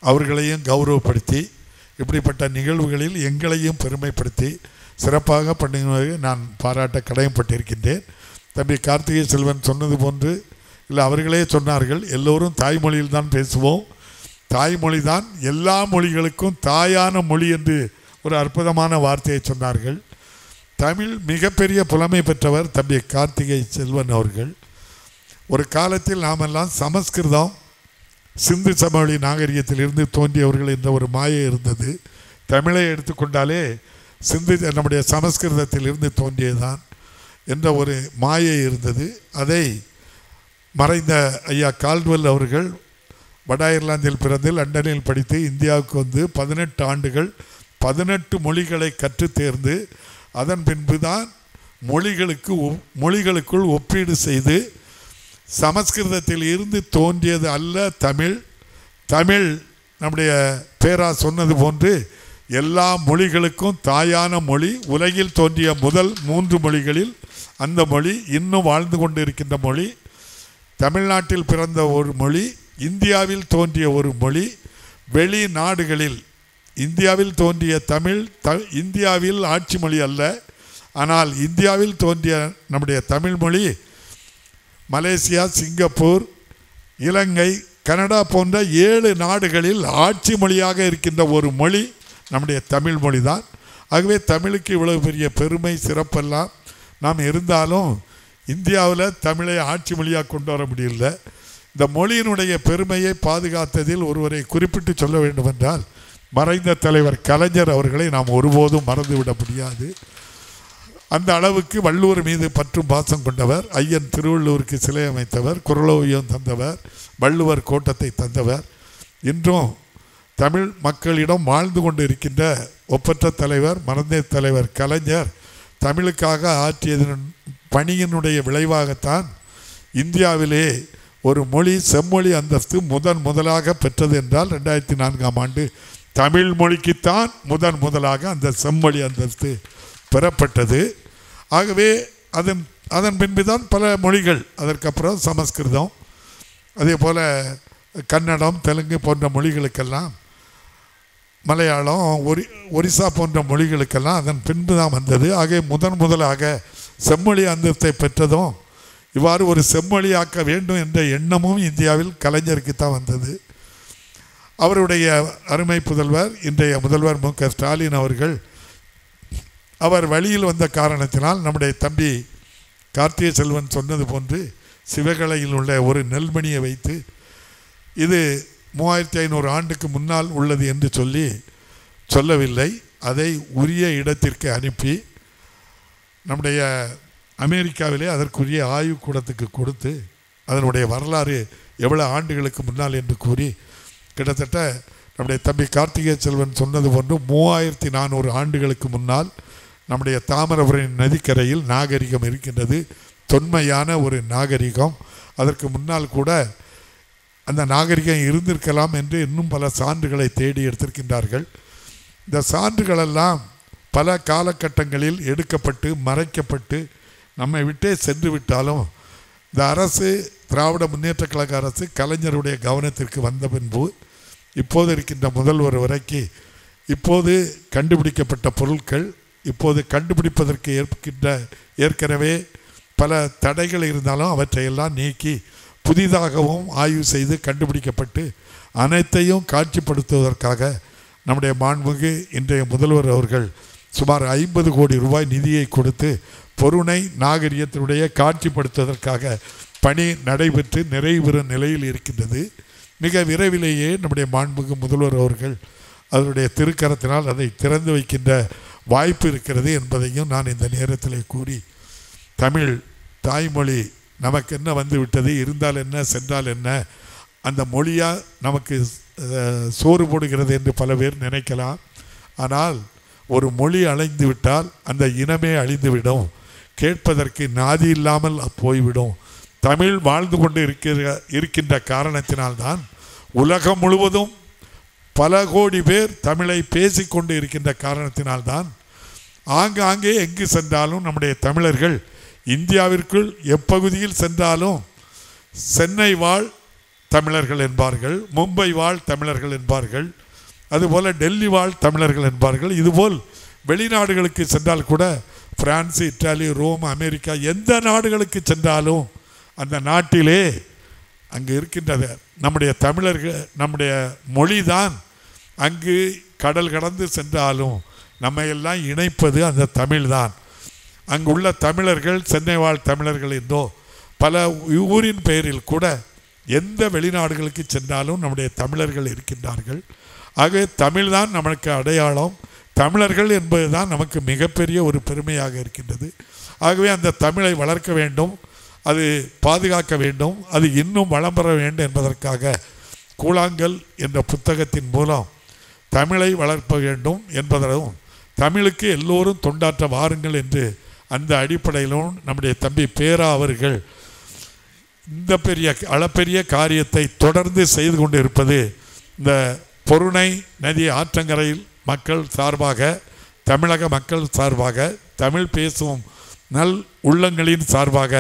அவர்களையும் கௌரவப்படுத்தி இப்படிப்பட்ட நிகழ்வுகளில் எங்களையும் பெருமைப்படுத்தி சிறப்பாக பண்ணுவதை நான் பாராட்ட கடமைப்பட்டிருக்கின்றேன். தம்பி கார்த்திகை செல்வன் சொன்னது போன்று இல்லை, அவர்களே சொன்னார்கள், எல்லோரும் தாய்மொழியில் தான் பேசுவோம், தாய்மொழி தான் எல்லா மொழிகளுக்கும் தாயான மொழி என்று ஒரு அற்புதமான வார்த்தையை சொன்னார்கள். தமிழ் மிகப்பெரிய புலமை பெற்றவர் தம்பி கார்த்திகை செல்வன் அவர்கள். ஒரு காலத்தில் நாமெல்லாம் சமஸ்கிருதம் சிந்து சமவெளி நாகரிகத்திலிருந்து தோன்றியவர்கள் என்ற ஒரு மாயை இருந்தது. தமிழை எடுத்துக்கொண்டாலே சிந்து நம்முடைய சமஸ்கிருதத்திலிருந்து தோன்றியதுதான் என்ற ஒரு மாயை இருந்தது. அதை மறைந்த ஐயா கால்டுவெல் அவர்கள் வட அயர்லாந்தில் பிறந்து லண்டனில் படித்து இந்தியாவுக்கு வந்து 18 ஆண்டுகள் 18 மொழிகளை கற்று தேர்ந்து அதன் பின்பு தான் மொழிகளுக்குள் ஒப்பீடு செய்து சமஸ்கிருதத்தில் இருந்து தோன்றியது அல்ல தமிழ். தமிழ் நம்முடைய பேரா சொன்னது போன்று எல்லா மொழிகளுக்கும் தாயான மொழி. உலகில் தோன்றிய முதல் 3 மொழிகளில் அந்த மொழி இன்னும் வாழ்ந்து கொண்டு இருக்கின்ற மொழி. தமிழ்நாட்டில் பிறந்த ஒரு மொழி, இந்தியாவில் தோன்றிய ஒரு மொழி. வெளிநாடுகளில் இந்தியாவில் தோன்றிய தமிழ் இந்தியாவில் ஆட்சி மொழி அல்ல, ஆனால் இந்தியாவில் தோன்றிய நம்முடைய தமிழ் மொழி மலேசியா, சிங்கப்பூர், இலங்கை, கனடா போன்ற 7 நாடுகளில் ஆட்சி மொழியாக இருக்கின்ற ஒரு மொழி நம்முடைய தமிழ் மொழி தான். ஆகவே தமிழுக்கு இவ்வளவு பெரிய பெருமை சிறப்பெல்லாம் நாம் இருந்தாலும் இந்தியாவில் தமிழை ஆட்சி மொழியாக கொண்டு வர முடியல. இந்த மொழியினுடைய பெருமையை பாதுகாத்ததில் ஒருவரை குறிப்பிட்டு சொல்ல வேண்டுமென்றால் மறைந்த தலைவர் கலைஞர் அவர்களை நாம் ஒருபோதும் மறந்துவிட முடியாது. அந்த அளவுக்கு வள்ளுவர் மீது பற்றும் பாசம் கொண்டவர். ஐயன் திருவள்ளுவருக்கு சிலை அமைத்தவர், குறளோவியம் தந்தவர், வள்ளுவர் கோட்டத்தை தந்தவர். இன்றும் தமிழ் மக்களிடம் வாழ்ந்து கொண்டு இருக்கின்ற ஒப்பற்ற தலைவர் மறைந்த தலைவர் கலைஞர் தமிழுக்காக ஆற்றியதன் பணியினுடைய விளைவாகத்தான் இந்தியாவிலே ஒரு மொழி செம்மொழி அந்தஸ்து முதலாக பெற்றது என்றால் 2004ஆம் ஆண்டு தமிழ் மொழிக்குத்தான் முதலாக அந்த செம்மொழி அந்தஸ்து பெறப்பட்டது. ஆகவே அதன் பின்புதான் பல மொழிகள், அதற்கப்புறம் சமஸ்கிருதம், அதே போல் கன்னடம், தெலுங்கு போன்ற மொழிகளுக்கெல்லாம், மலையாளம், ஒரிசா போன்ற மொழிகளுக்கெல்லாம் அதன் பின்பு தான் வந்தது. ஆகவே முதலாக செம்மொழி அந்தஸ்தை பெற்றதும் இவ்வாறு ஒரு செம்மொழியாக்க வேண்டும் என்ற எண்ணமும் இந்தியாவில் கலைஞருக்கு தான் வந்தது. அவருடைய அருமை புதல்வர் இன்றைய முதல்வர் மு க ஸ்டாலின் அவர்கள் அவர் வழியில் வந்த காரணத்தினால் நம்முடைய தம்பி கார்த்திகை செல்வன் சொன்னது போன்று சிவகலையில் உள்ள ஒரு நெல்மணியை வைத்து இது 3500 ஆண்டுக்கு முன்னால் உள்ளது என்று சொல்லவில்லை. அதை உரிய இடத்திற்கு அனுப்பி நம்முடைய அமெரிக்காவிலே அதற்குரிய ஆய்வுக்கூடத்துக்கு கொடுத்து அதனுடைய வரலாறு எவ்வளோ ஆண்டுகளுக்கு முன்னால் என்று கூறி கிட்டத்தட்ட நம்முடைய தம்பி கார்த்திகை செல்வன் சொன்னது போன்று 3400 ஆண்டுகளுக்கு முன்னால் நம்முடைய தாமிரபரணி நதிக்கரையில் நாகரிகம் இருக்கின்றது. தொன்மையான ஒரு நாகரிகம். அதற்கு முன்னால் கூட அந்த நாகரிகம் இருந்திருக்கலாம் என்று இன்னும் பல சான்றுகளை தேடி எடுத்திருக்கின்றார்கள். இந்த சான்றுகளெல்லாம் பல காலகட்டங்களில் எடுக்கப்பட்டு மறைக்கப்பட்டு நம்மை விட்டே சென்று விட்டாலும் இந்த அரசு, திராவிட முன்னேற்ற கழக அரசு கலைஞருடைய கவனத்திற்கு வந்த பின்பு இப்போது இருக்கின்ற முதல்வர் வரைக்கு இப்போது கண்டுபிடிக்கப்பட்ட பொருட்கள், இப்போது கண்டுபிடிப்பதற்கு ஏற்கனவே பல தடைகள் இருந்தாலும் அவற்றையெல்லாம் நீக்கி புதிதாகவும் ஆய்வு செய்து கண்டுபிடிக்கப்பட்டு அனைத்தையும் காட்சிப்படுத்துவதற்காக நம்முடைய மாண்புமிகு இன்றைய முதல்வர் அவர்கள் சுமார் 50 கோடி ரூபாய் நிதியை கொடுத்து பொருணை நாகரிகத்தினுடைய காட்சிப்படுத்துவதற்காக பணி நடைபெற்று நிறைவு பெறும் நிலையில் இருக்கின்றது. மிக விரைவிலேயே நம்முடைய மாண்புமிகு முதல்வர் அவர்கள் அதனுடைய திருக்கரத்தினால் அதை திறந்து வைக்கின்ற வாய்ப்பு இருக்கிறது என்பதையும் நான் இந்த நேரத்தில் கூறி, தமிழ் தாய்மொழி நமக்கு என்ன வந்து விட்டது, இருந்தால் என்ன சென்றால் என்ன, அந்த மொழியாக நமக்கு சோறு போடுகிறது என்று பல பேர் நினைக்கலாம். ஆனால் ஒரு மொழி அழிந்து விட்டால் அந்த இனமே அழிந்துவிடும், கேட்பதற்கு நாதி இல்லாமல் போய்விடும். தமிழ் வாழ்ந்து கொண்டு இருக்கின்ற காரணத்தினால்தான் உலகம் முழுவதும் பல கோடி பேர் தமிழை பேசிக்கொண்டு இருக்கின்ற காரணத்தினால்தான் ஆங்காங்கே எங்கு சென்றாலும் நம்முடைய தமிழர்கள் இந்தியாவிற்குள் எப்பகுதியில் சென்றாலும் சென்னை வாழ் தமிழர்கள் என்பார்கள், மும்பை வாழ் தமிழர்கள் என்பார்கள், அதுபோல் டெல்லி வாழ் தமிழர்கள் என்பார்கள். இதுபோல் வெளிநாடுகளுக்கு சென்றால் கூட பிரான்ஸ், இத்தாலி, ரோம், அமெரிக்கா எந்த நாடுகளுக்கு சென்றாலும் அந்த நாட்டிலே அங்கு இருக்கின்றது நம்முடைய தமிழர்கள், நம்முடைய மொழிதான் அங்கு கடல் கடந்து சென்றாலும் நம்ம எல்லாம் இணைப்பது அந்த தமிழ்தான். அங்குள்ள தமிழர்கள் சென்னை வாழ் தமிழர்கள் என்றோ பல ஊரின் பெயரில் கூட எந்த வெளிநாடுகளுக்கு சென்றாலும் நம்முடைய தமிழர்கள் இருக்கின்றார்கள். ஆகவே தமிழ்தான் நமக்கு அடையாளம். தமிழர்கள் என்பது தான் நமக்கு மிகப்பெரிய ஒரு பெருமையாக இருக்கின்றது. ஆகவே அந்த தமிழை வளர்க்க வேண்டும், அது பாதுகாக்க வேண்டும், அது இன்னும் வளம் பெற வேண்டும் என்பதற்காக கூழாங்கல் என்ற புத்தகத்தின் மூலம் தமிழை வளர்க்க வேண்டும் என்பதும் தமிழுக்கு எல்லோரும் தொண்டாற்ற வாருங்கள் என்று அந்த அடிப்படையிலும் நம்முடைய தம்பி பேரா அவர்கள் இந்த அளப்பெரிய காரியத்தை தொடர்ந்து செய்து கொண்டு இருப்பது இந்த பொருணை நதி ஆற்றங்கரையில் மக்கள் சார்பாக, தமிழக மக்கள் சார்பாக, தமிழ் பேசும் நல் உள்ளங்களின் சார்பாக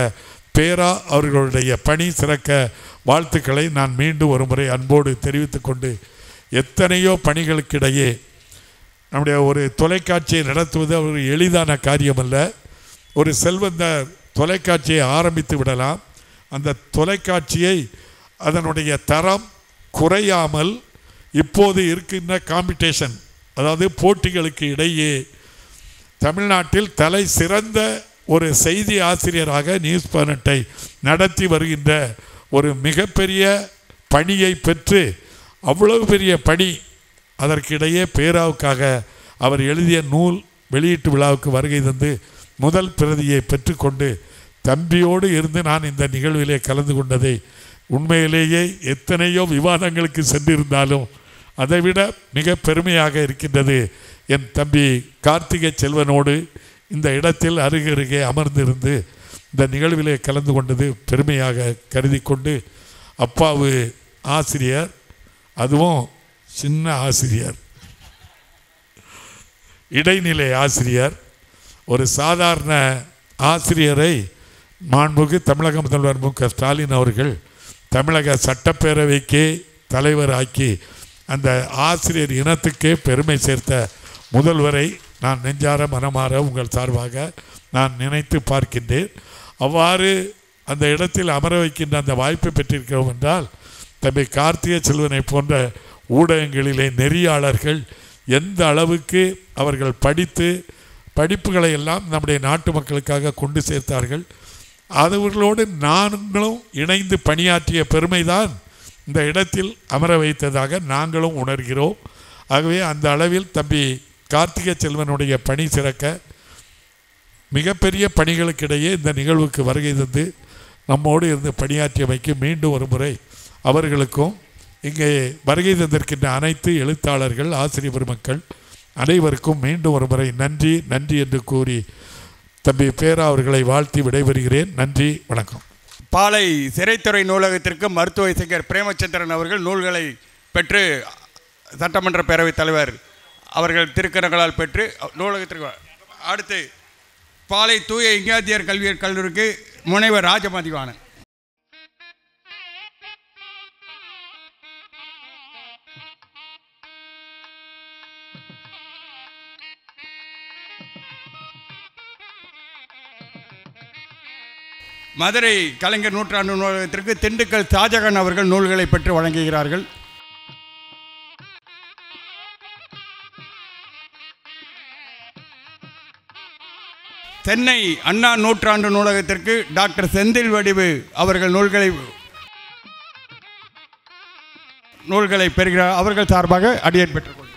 பேரா அவர்களுடைய பணி சிறக்க வாழ்த்துக்களை நான் மீண்டும் ஒரு முறை அன்போடு தெரிவித்து கொண்டு, எத்தனையோ பணிகளுக்கிடையே நம்முடைய ஒரு தொலைக்காட்சியை நடத்துவது ஒரு எளிதான காரியமல்ல. ஒரு செல்வந்தர் தொலைக்காட்சியை ஆரம்பித்து விடலாம், அந்த தொலைக்காட்சியை அதனுடைய தரம் குறையாமல் இப்போது இருக்கின்ற காம்படிஷன், அதாவது போட்டிகளுக்கு இடையே தமிழ்நாட்டில் தலை சிறந்த ஒரு செய்தி ஆசிரியராக நியூஸ் 18 நடத்தி வருகின்ற ஒரு மிகப்பெரிய பணியை பெற்று, அவ்வளவு பெரிய பணி, அதற்கிடையே பேராவுக்காக அவர் எழுதிய நூல் வெளியீட்டு விழாவுக்கு வருகை தந்து முதல் பிரதியை பெற்றுக்கொண்டு தம்பியோடு இருந்து நான் இந்த நிகழ்விலே கலந்து கொண்டதை உண்மையிலேயே எத்தனையோ விவாதங்களுக்கு சென்றிருந்தாலும் அதைவிட மிக பெருமையாக இருக்கின்றது. என் தம்பி கார்த்திகை செல்வனோடு இந்த இடத்தில் அருகருகே அமர்ந்திருந்து இந்த நிகழ்விலே கலந்து கொண்டது பெருமையாக கருதி கொண்டு, அப்பாவு ஆசிரியர், அதுவும் சின்ன ஆசிரியர், இடைநிலை ஆசிரியர், ஒரு சாதாரண ஆசிரியரை மாண்புமிகு தமிழக முதல்வர் மு க ஸ்டாலின் அவர்கள் தமிழக சட்டப்பேரவைக்கே தலைவராக்கி அந்த ஆசிரியர் இனத்துக்கே பெருமை சேர்த்த முதல்வரை நான் நெஞ்சார மனமாற உங்கள் சார்பாக நான் நினைத்து பார்க்கின்றேன். அவ்வாறு அந்த இடத்தில் அமர வைக்கின்ற அந்த வாய்ப்பை பெற்றிருக்கிறோம் என்றால், தம்பி கார்த்திகை செல்வனை போன்ற ஊடகங்களிலே நெறியாளர்கள் எந்த அளவுக்கு அவர்கள் படிப்புகளை எல்லாம் நம்முடைய நாட்டு மக்களுக்காக கொண்டு சேர்த்தார்கள், அவர்களோடு நாங்களும் இணைந்து பணியாற்றிய பெருமைதான் இந்த இடத்தில் அமர வைத்ததாக நாங்களும் உணர்கிறோம். ஆகவே அந்த அளவில் தம்பி கார்த்திகை செல்வனுடைய பணி சிறக்க மிகப்பெரிய பணிகளுக்கிடையே இந்த நிகழ்வுக்கு வருகை தந்து நம்மோடு இருந்து பணியாற்றியமைக்கு மீண்டும் ஒரு முறை அவர்களுக்கும் இங்கே வருகை தந்திருக்கின்ற அனைத்து எழுத்தாளர்கள், ஆசிரியர் பெருமக்கள் அனைவருக்கும் மீண்டும் ஒரு முறை நன்றி நன்றி என்று கூறி தம்பி பேரா அவர்களை வாழ்த்தி விடைபெறுகிறேன். நன்றி, வணக்கம். பாளை சிறைத்துறை நூலகத்திற்கு மருத்துவ இசைஞர் பிரேமச்சந்திரன் அவர்கள் நூல்களை பெற்று சட்டமன்ற பேரவைத் தலைவர் அவர்கள் திருக்கரங்களால் பெற்று நூலகத்திற்கு. அடுத்து பாளை தூய இங்காத்தியர் கல்வியற் கல்லூரிக்கு முனைவர் ராஜமதிவாணன். மதுரை கலைஞர் நூற்றாண்டு நூலகத்திற்கு திண்டுக்கல் ஷாஜகான் அவர்கள் நூல்களை பெற்று வழங்குகிறார்கள். சென்னை அண்ணா நூற்றாண்டு நூலகத்திற்கு டாக்டர் செந்தில் வடிவு அவர்கள் நூல்களை பெறுகிறார். அவர்கள் சார்பாக அடியேன் பெற்றுக்கொள்கிறார்.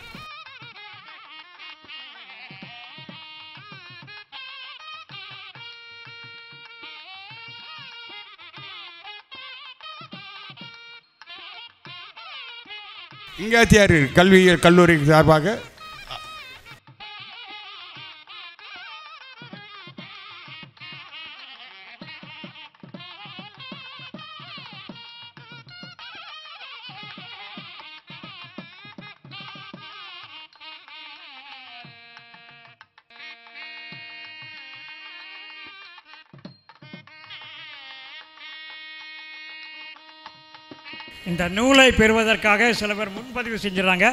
இங்காத்தியார் கல்வியியல் கல்லூரி சார்பாக இந்த நூலை பெறுவதற்காக சில பேர் முன்பதிவு செஞ்சுறாங்க.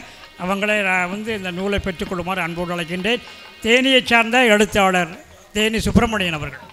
அவங்களை நான் இந்த நூலை பெற்றுக்கொள்ளுமாறு அன்போடு அழைக்கின்றேன். தேனியைச் சார்ந்த எழுத்தாளர் தேனி சுப்பிரமணியன் அவர்கள்.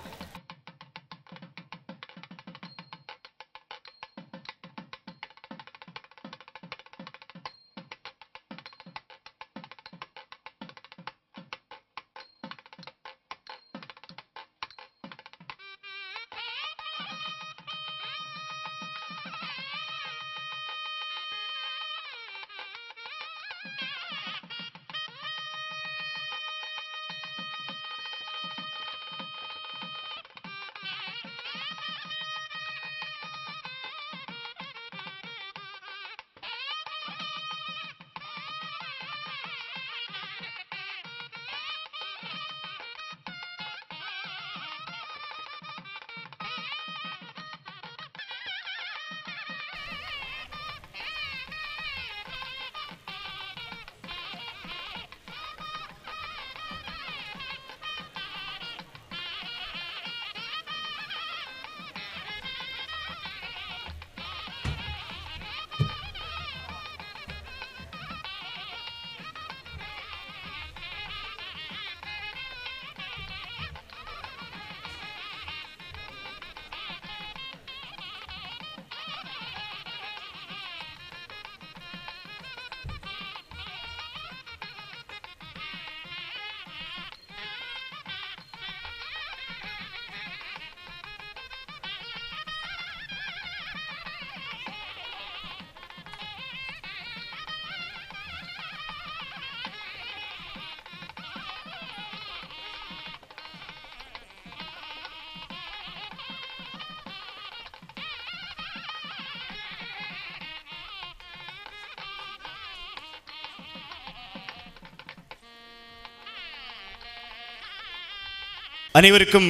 அனைவருக்கும்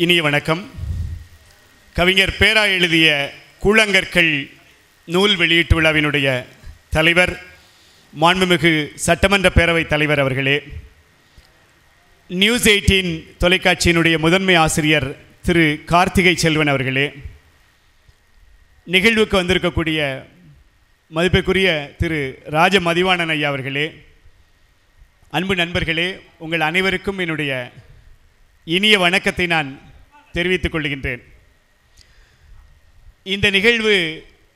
இனிய வணக்கம். கவிஞர் பேரா எழுதிய கூழாங்கற்கள் நூல் வெளியீட்டு விழாவினுடைய தலைவர் மாண்புமிகு சட்டமன்ற பேரவைத் தலைவர் அவர்களே, நியூஸ் 18 தொலைக்காட்சியினுடைய முதன்மை ஆசிரியர் திரு கார்த்திகை செல்வன் அவர்களே, நிகழ்வுக்கு வந்திருக்கக்கூடிய மதிப்புக்குரிய திரு ராஜ மதிவாணன் ஐயா அவர்களே, அன்பு நண்பர்களே, உங்கள் அனைவருக்கும் என்னுடைய இனிய வணக்கத்தை நான் தெரிவித்துக் கொள்கின்றேன். இந்த நிகழ்வு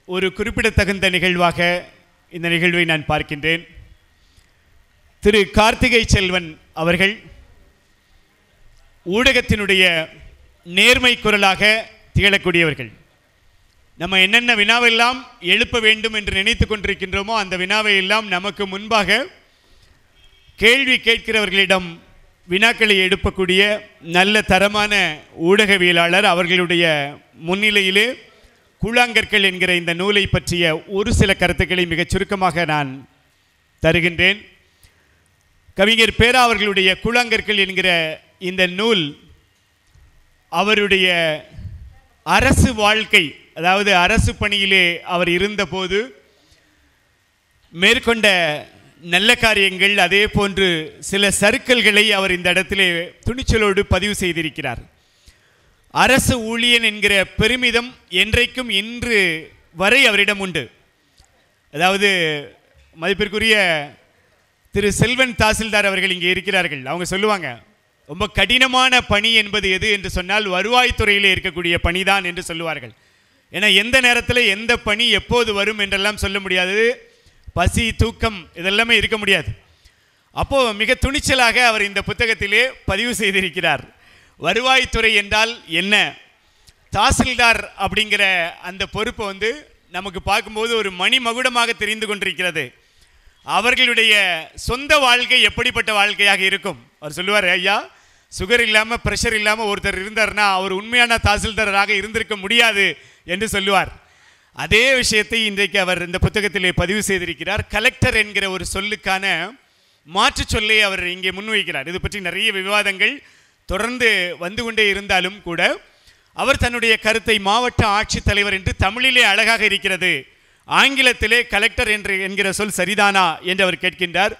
ஒரு குறிப்பிடத்தகுந்த நிகழ்வாக இந்த நிகழ்வை நான் பார்க்கின்றேன். திரு கார்த்திகை செல்வன் அவர்கள் ஊடகத்தினுடைய நேர்மை குரலாக திகழக்கூடியவர்கள். நம்ம என்னென்ன வினாவெல்லாம் எழுப்ப வேண்டும் என்று நினைத்து கொண்டிருக்கின்றோமோ அந்த வினாவை எல்லாம் நமக்கு முன்பாக கேள்வி கேட்கிறவர்களிடம் வினாக்களை எழுப்பக்கூடிய நல்ல தரமான ஊடகவியலாளர். அவர்களுடைய முன்னிலையிலே கூழாங்கற்கள் என்கிற இந்த நூலை பற்றிய ஒரு சில கருத்துக்களை மிகச் சுருக்கமாக நான் தருகின்றேன். கவிஞர் பேரா அவர்களுடைய கூழாங்கற்கள் என்கிற இந்த நூல் அவருடைய அரசு வாழ்க்கை, அதாவது அரசு பணியிலே அவர் இருந்தபோது மேற்கொண்ட நல்ல காரியங்கள், அதே போன்று சில சறுக்கல்களை அவர் இந்த இடத்திலே துணிச்சலோடு பதிவு செய்திருக்கிறார். அரசு ஊழியன் என்கிற பெருமிதம் என்றைக்கும் இன்று வரை அவரிடம் உண்டு. அதாவது மதிப்பிற்குரிய திரு செல்வன் தாசில்தார் அவர்கள் இங்கே இருக்கிறார்கள். அவங்க சொல்லுவாங்க, ரொம்ப கடினமான பணி என்பது எது என்று சொன்னால் வருவாய்த்துறையில் இருக்கக்கூடிய பணிதான் என்று சொல்லுவார்கள். ஏன்னா எந்த நேரத்தில் எந்த பணி எப்போது வரும் என்றெல்லாம் சொல்ல முடியாது. பசி, தூக்கம் இதெல்லாமே இருக்க முடியாது. அப்போது மிக துணிச்சலாக அவர் இந்த புத்தகத்திலே பதிவு செய்திருக்கிறார். வருவாய்த்துறை என்றால் என்ன, தாசில்தார் அப்படிங்கிற அந்த பொறுப்பை நமக்கு பார்க்கும்போது ஒரு மணிமகுடமாக தெரிந்து கொண்டிருக்கிறது. அவர்களுடைய சொந்த வாழ்க்கை எப்படிப்பட்ட வாழ்க்கையாக இருக்கும். அவர் சொல்லுவார், ஐயா சுகர் இல்லாமல் ப்ரெஷர் இல்லாமல் ஒருத்தர் இருந்தார்னா அவர் உண்மையான தாசில்தாராக இருந்திருக்க முடியாது என்று சொல்லுவார். அதே விஷயத்தை இன்றைக்கு அவர் இந்த புத்தகத்திலே பதிவு செய்திருக்கிறார். கலெக்டர் என்கிற ஒரு சொல்லுக்கான மாற்று சொல்லை அவர் இங்கே முன்வைக்கிறார். இது பற்றி நிறைய விவாதங்கள் தொடர்ந்து வந்து கொண்டே இருந்தாலும் கூட அவர் தன்னுடைய கருத்தை மாவட்ட ஆட்சித்தலைவர் என்று தமிழிலே அழகாக இருக்கிறது, ஆங்கிலத்திலே கலெக்டர் என்கிற சொல் சரிதானா என்று அவர் கேட்கின்றார்.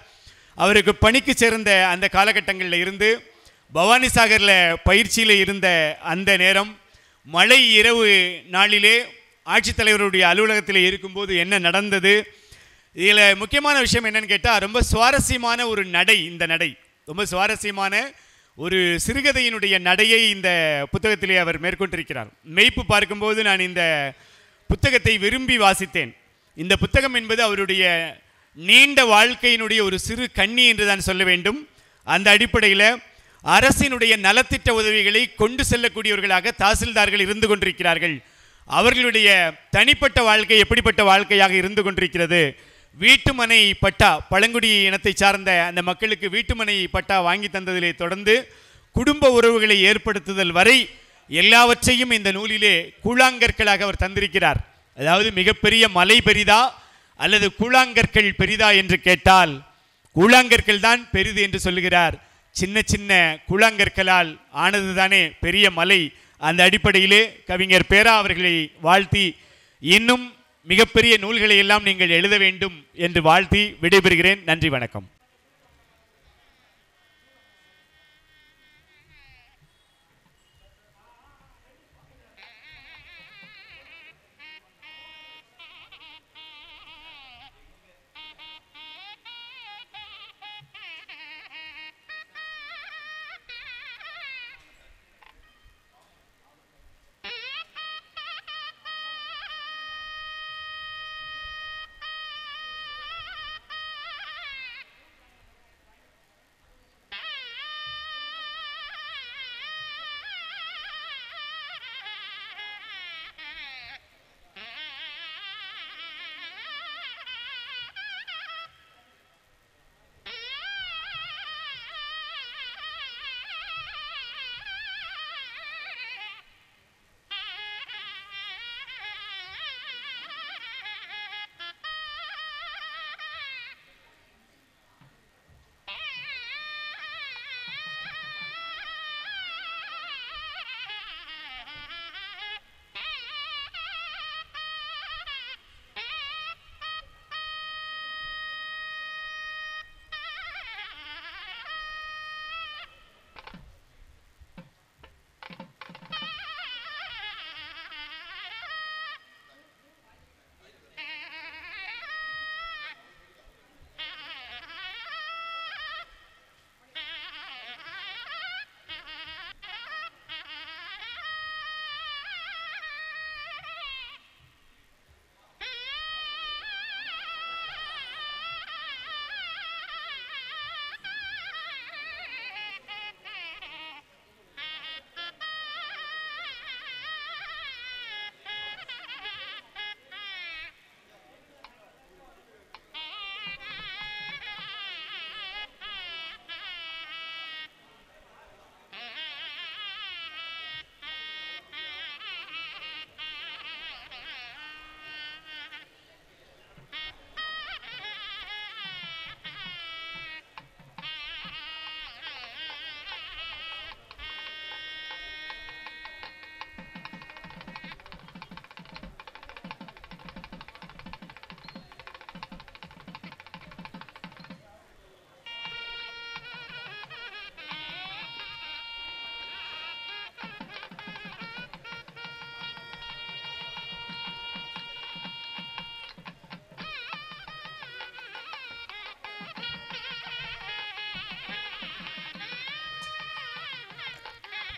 அவருக்கு பணிக்கு சேர்ந்த அந்த காலகட்டங்களில் இருந்து பவானிசாகரில் பயிற்சியில் இருந்த அந்த நேரம், மழை இரவு நாளிலே ஆட்சித்தலைவருடைய அலுவலகத்தில் இருக்கும்போது என்ன நடந்தது, இதில் முக்கியமான விஷயம் என்னன்னு கேட்டால், ரொம்ப சுவாரஸ்யமான ஒரு நடை. இந்த நடை ரொம்ப சுவாரஸ்யமான ஒரு சிறுகதையினுடைய நடையை இந்த புத்தகத்திலே அவர் மேற்கொண்டிருக்கிறார். மெய்ப்பு பார்க்கும்போது நான் இந்த புத்தகத்தை விரும்பி வாசித்தேன். இந்த புத்தகம் என்பது அவருடைய நீண்ட வாழ்க்கையினுடைய ஒரு சிறு கண்ணி என்று தான் சொல்ல வேண்டும். அந்த அடிப்படையில் அரசினுடைய நலத்திட்ட உதவிகளை கொண்டு செல்லக்கூடியவர்களாக தாசில்தார்கள் இருந்து கொண்டிருக்கிறார்கள். அவர்களுடைய தனிப்பட்ட வாழ்க்கை எப்படிப்பட்ட வாழ்க்கையாக இருந்து கொண்டிருக்கிறது, வீட்டுமனை பட்டா, பழங்குடி இனத்தை சார்ந்த அந்த மக்களுக்கு வீட்டுமனை பட்டா வாங்கி தந்ததிலே தொடர்ந்து குடும்ப உறவுகளை ஏற்படுத்துதல் வரை எல்லாவற்றையும் இந்த நூலிலே கூழாங்கற்களாக அவர் தந்திருக்கிறார். அதாவது மிகப்பெரிய மலை பெரிதா அல்லது கூழாங்கற்கள் பெரிதா என்று கேட்டால் கூழாங்கற்கள் தான் பெரிது என்று சொல்லுகிறார். சின்ன சின்ன கூழாங்கற்களால் ஆனது தானே பெரிய மலை. அந்த அடிப்படையிலே கவிஞர் பேரா அவர்களை வாழ்த்தி இன்னும் மிகப்பெரிய நூல்களை எல்லாம் நீங்கள் எழுத வேண்டும் என்று வாழ்த்தி விடைபெறுகிறேன். நன்றி, வணக்கம்.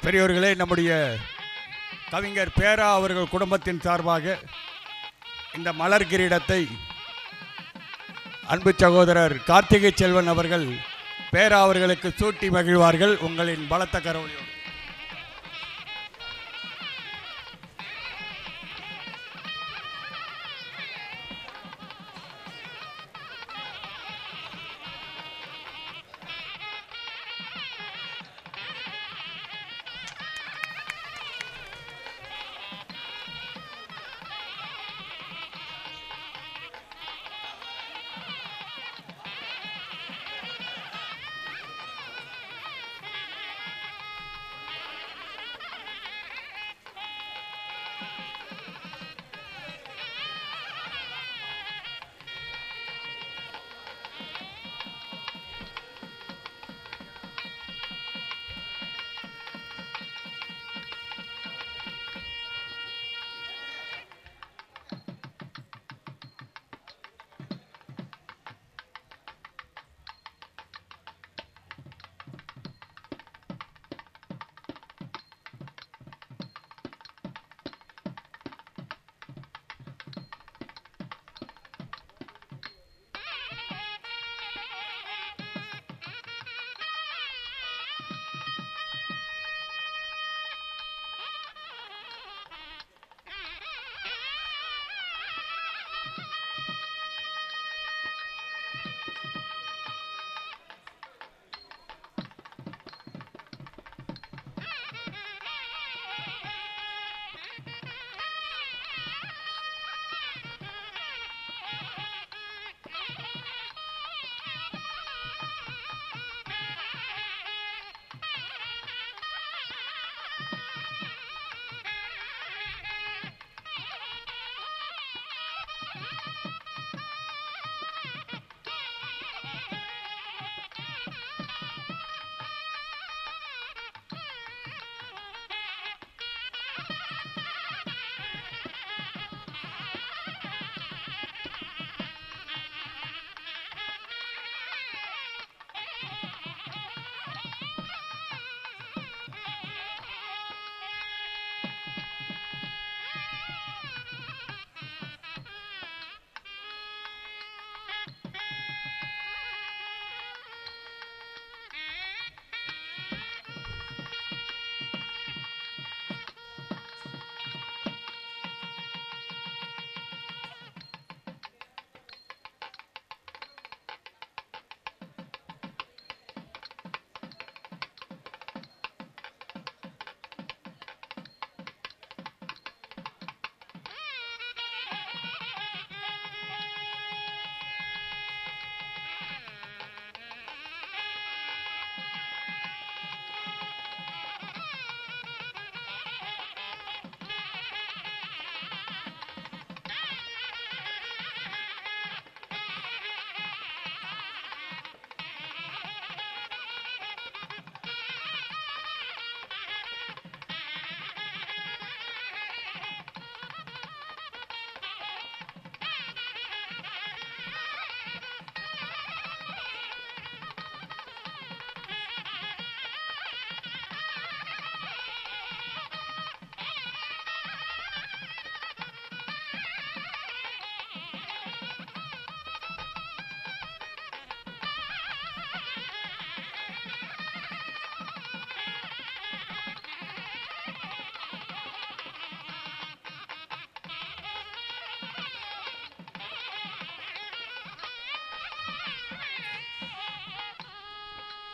பெரியவர்களே, நம்முடைய கவிஞர் பேரா அவர்கள் குடும்பத்தின் சார்பாக இந்த மலர் கிரீடத்தை அன்பு சகோதரர் கார்த்திகை செல்வன் அவர்கள் பேரா அவர்களுக்கு சூட்டி மகிழ்வார்கள். உங்களின் பலத்த கரவொலியோடு.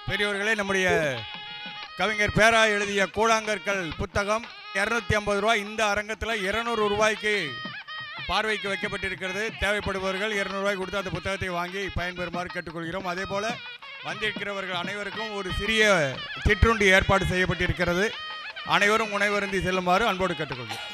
பெரியவர்களே, நம்முடைய கவிஞர் பேரா எழுதிய கூழாங்கற்கள் புத்தகம் 250 ரூபாய். இந்த அரங்கத்தில் 200 ரூபாய்க்கு பார்வைக்கு வைக்கப்பட்டிருக்கிறது. தேவைப்படுபவர்கள் 200 ரூபாய் கொடுத்து அந்த புத்தகத்தை வாங்கி பயன்பெறுமாறு கேட்டுக்கொள்கிறோம். அதே போல் வந்திருக்கிறவர்கள் அனைவருக்கும் ஒரு சிறிய சிற்றுண்டி ஏற்பாடு செய்யப்பட்டிருக்கிறது. அனைவரும் உணவருந்தி செல்லுமாறு அன்போடு கேட்டுக்கொள்கிறோம்.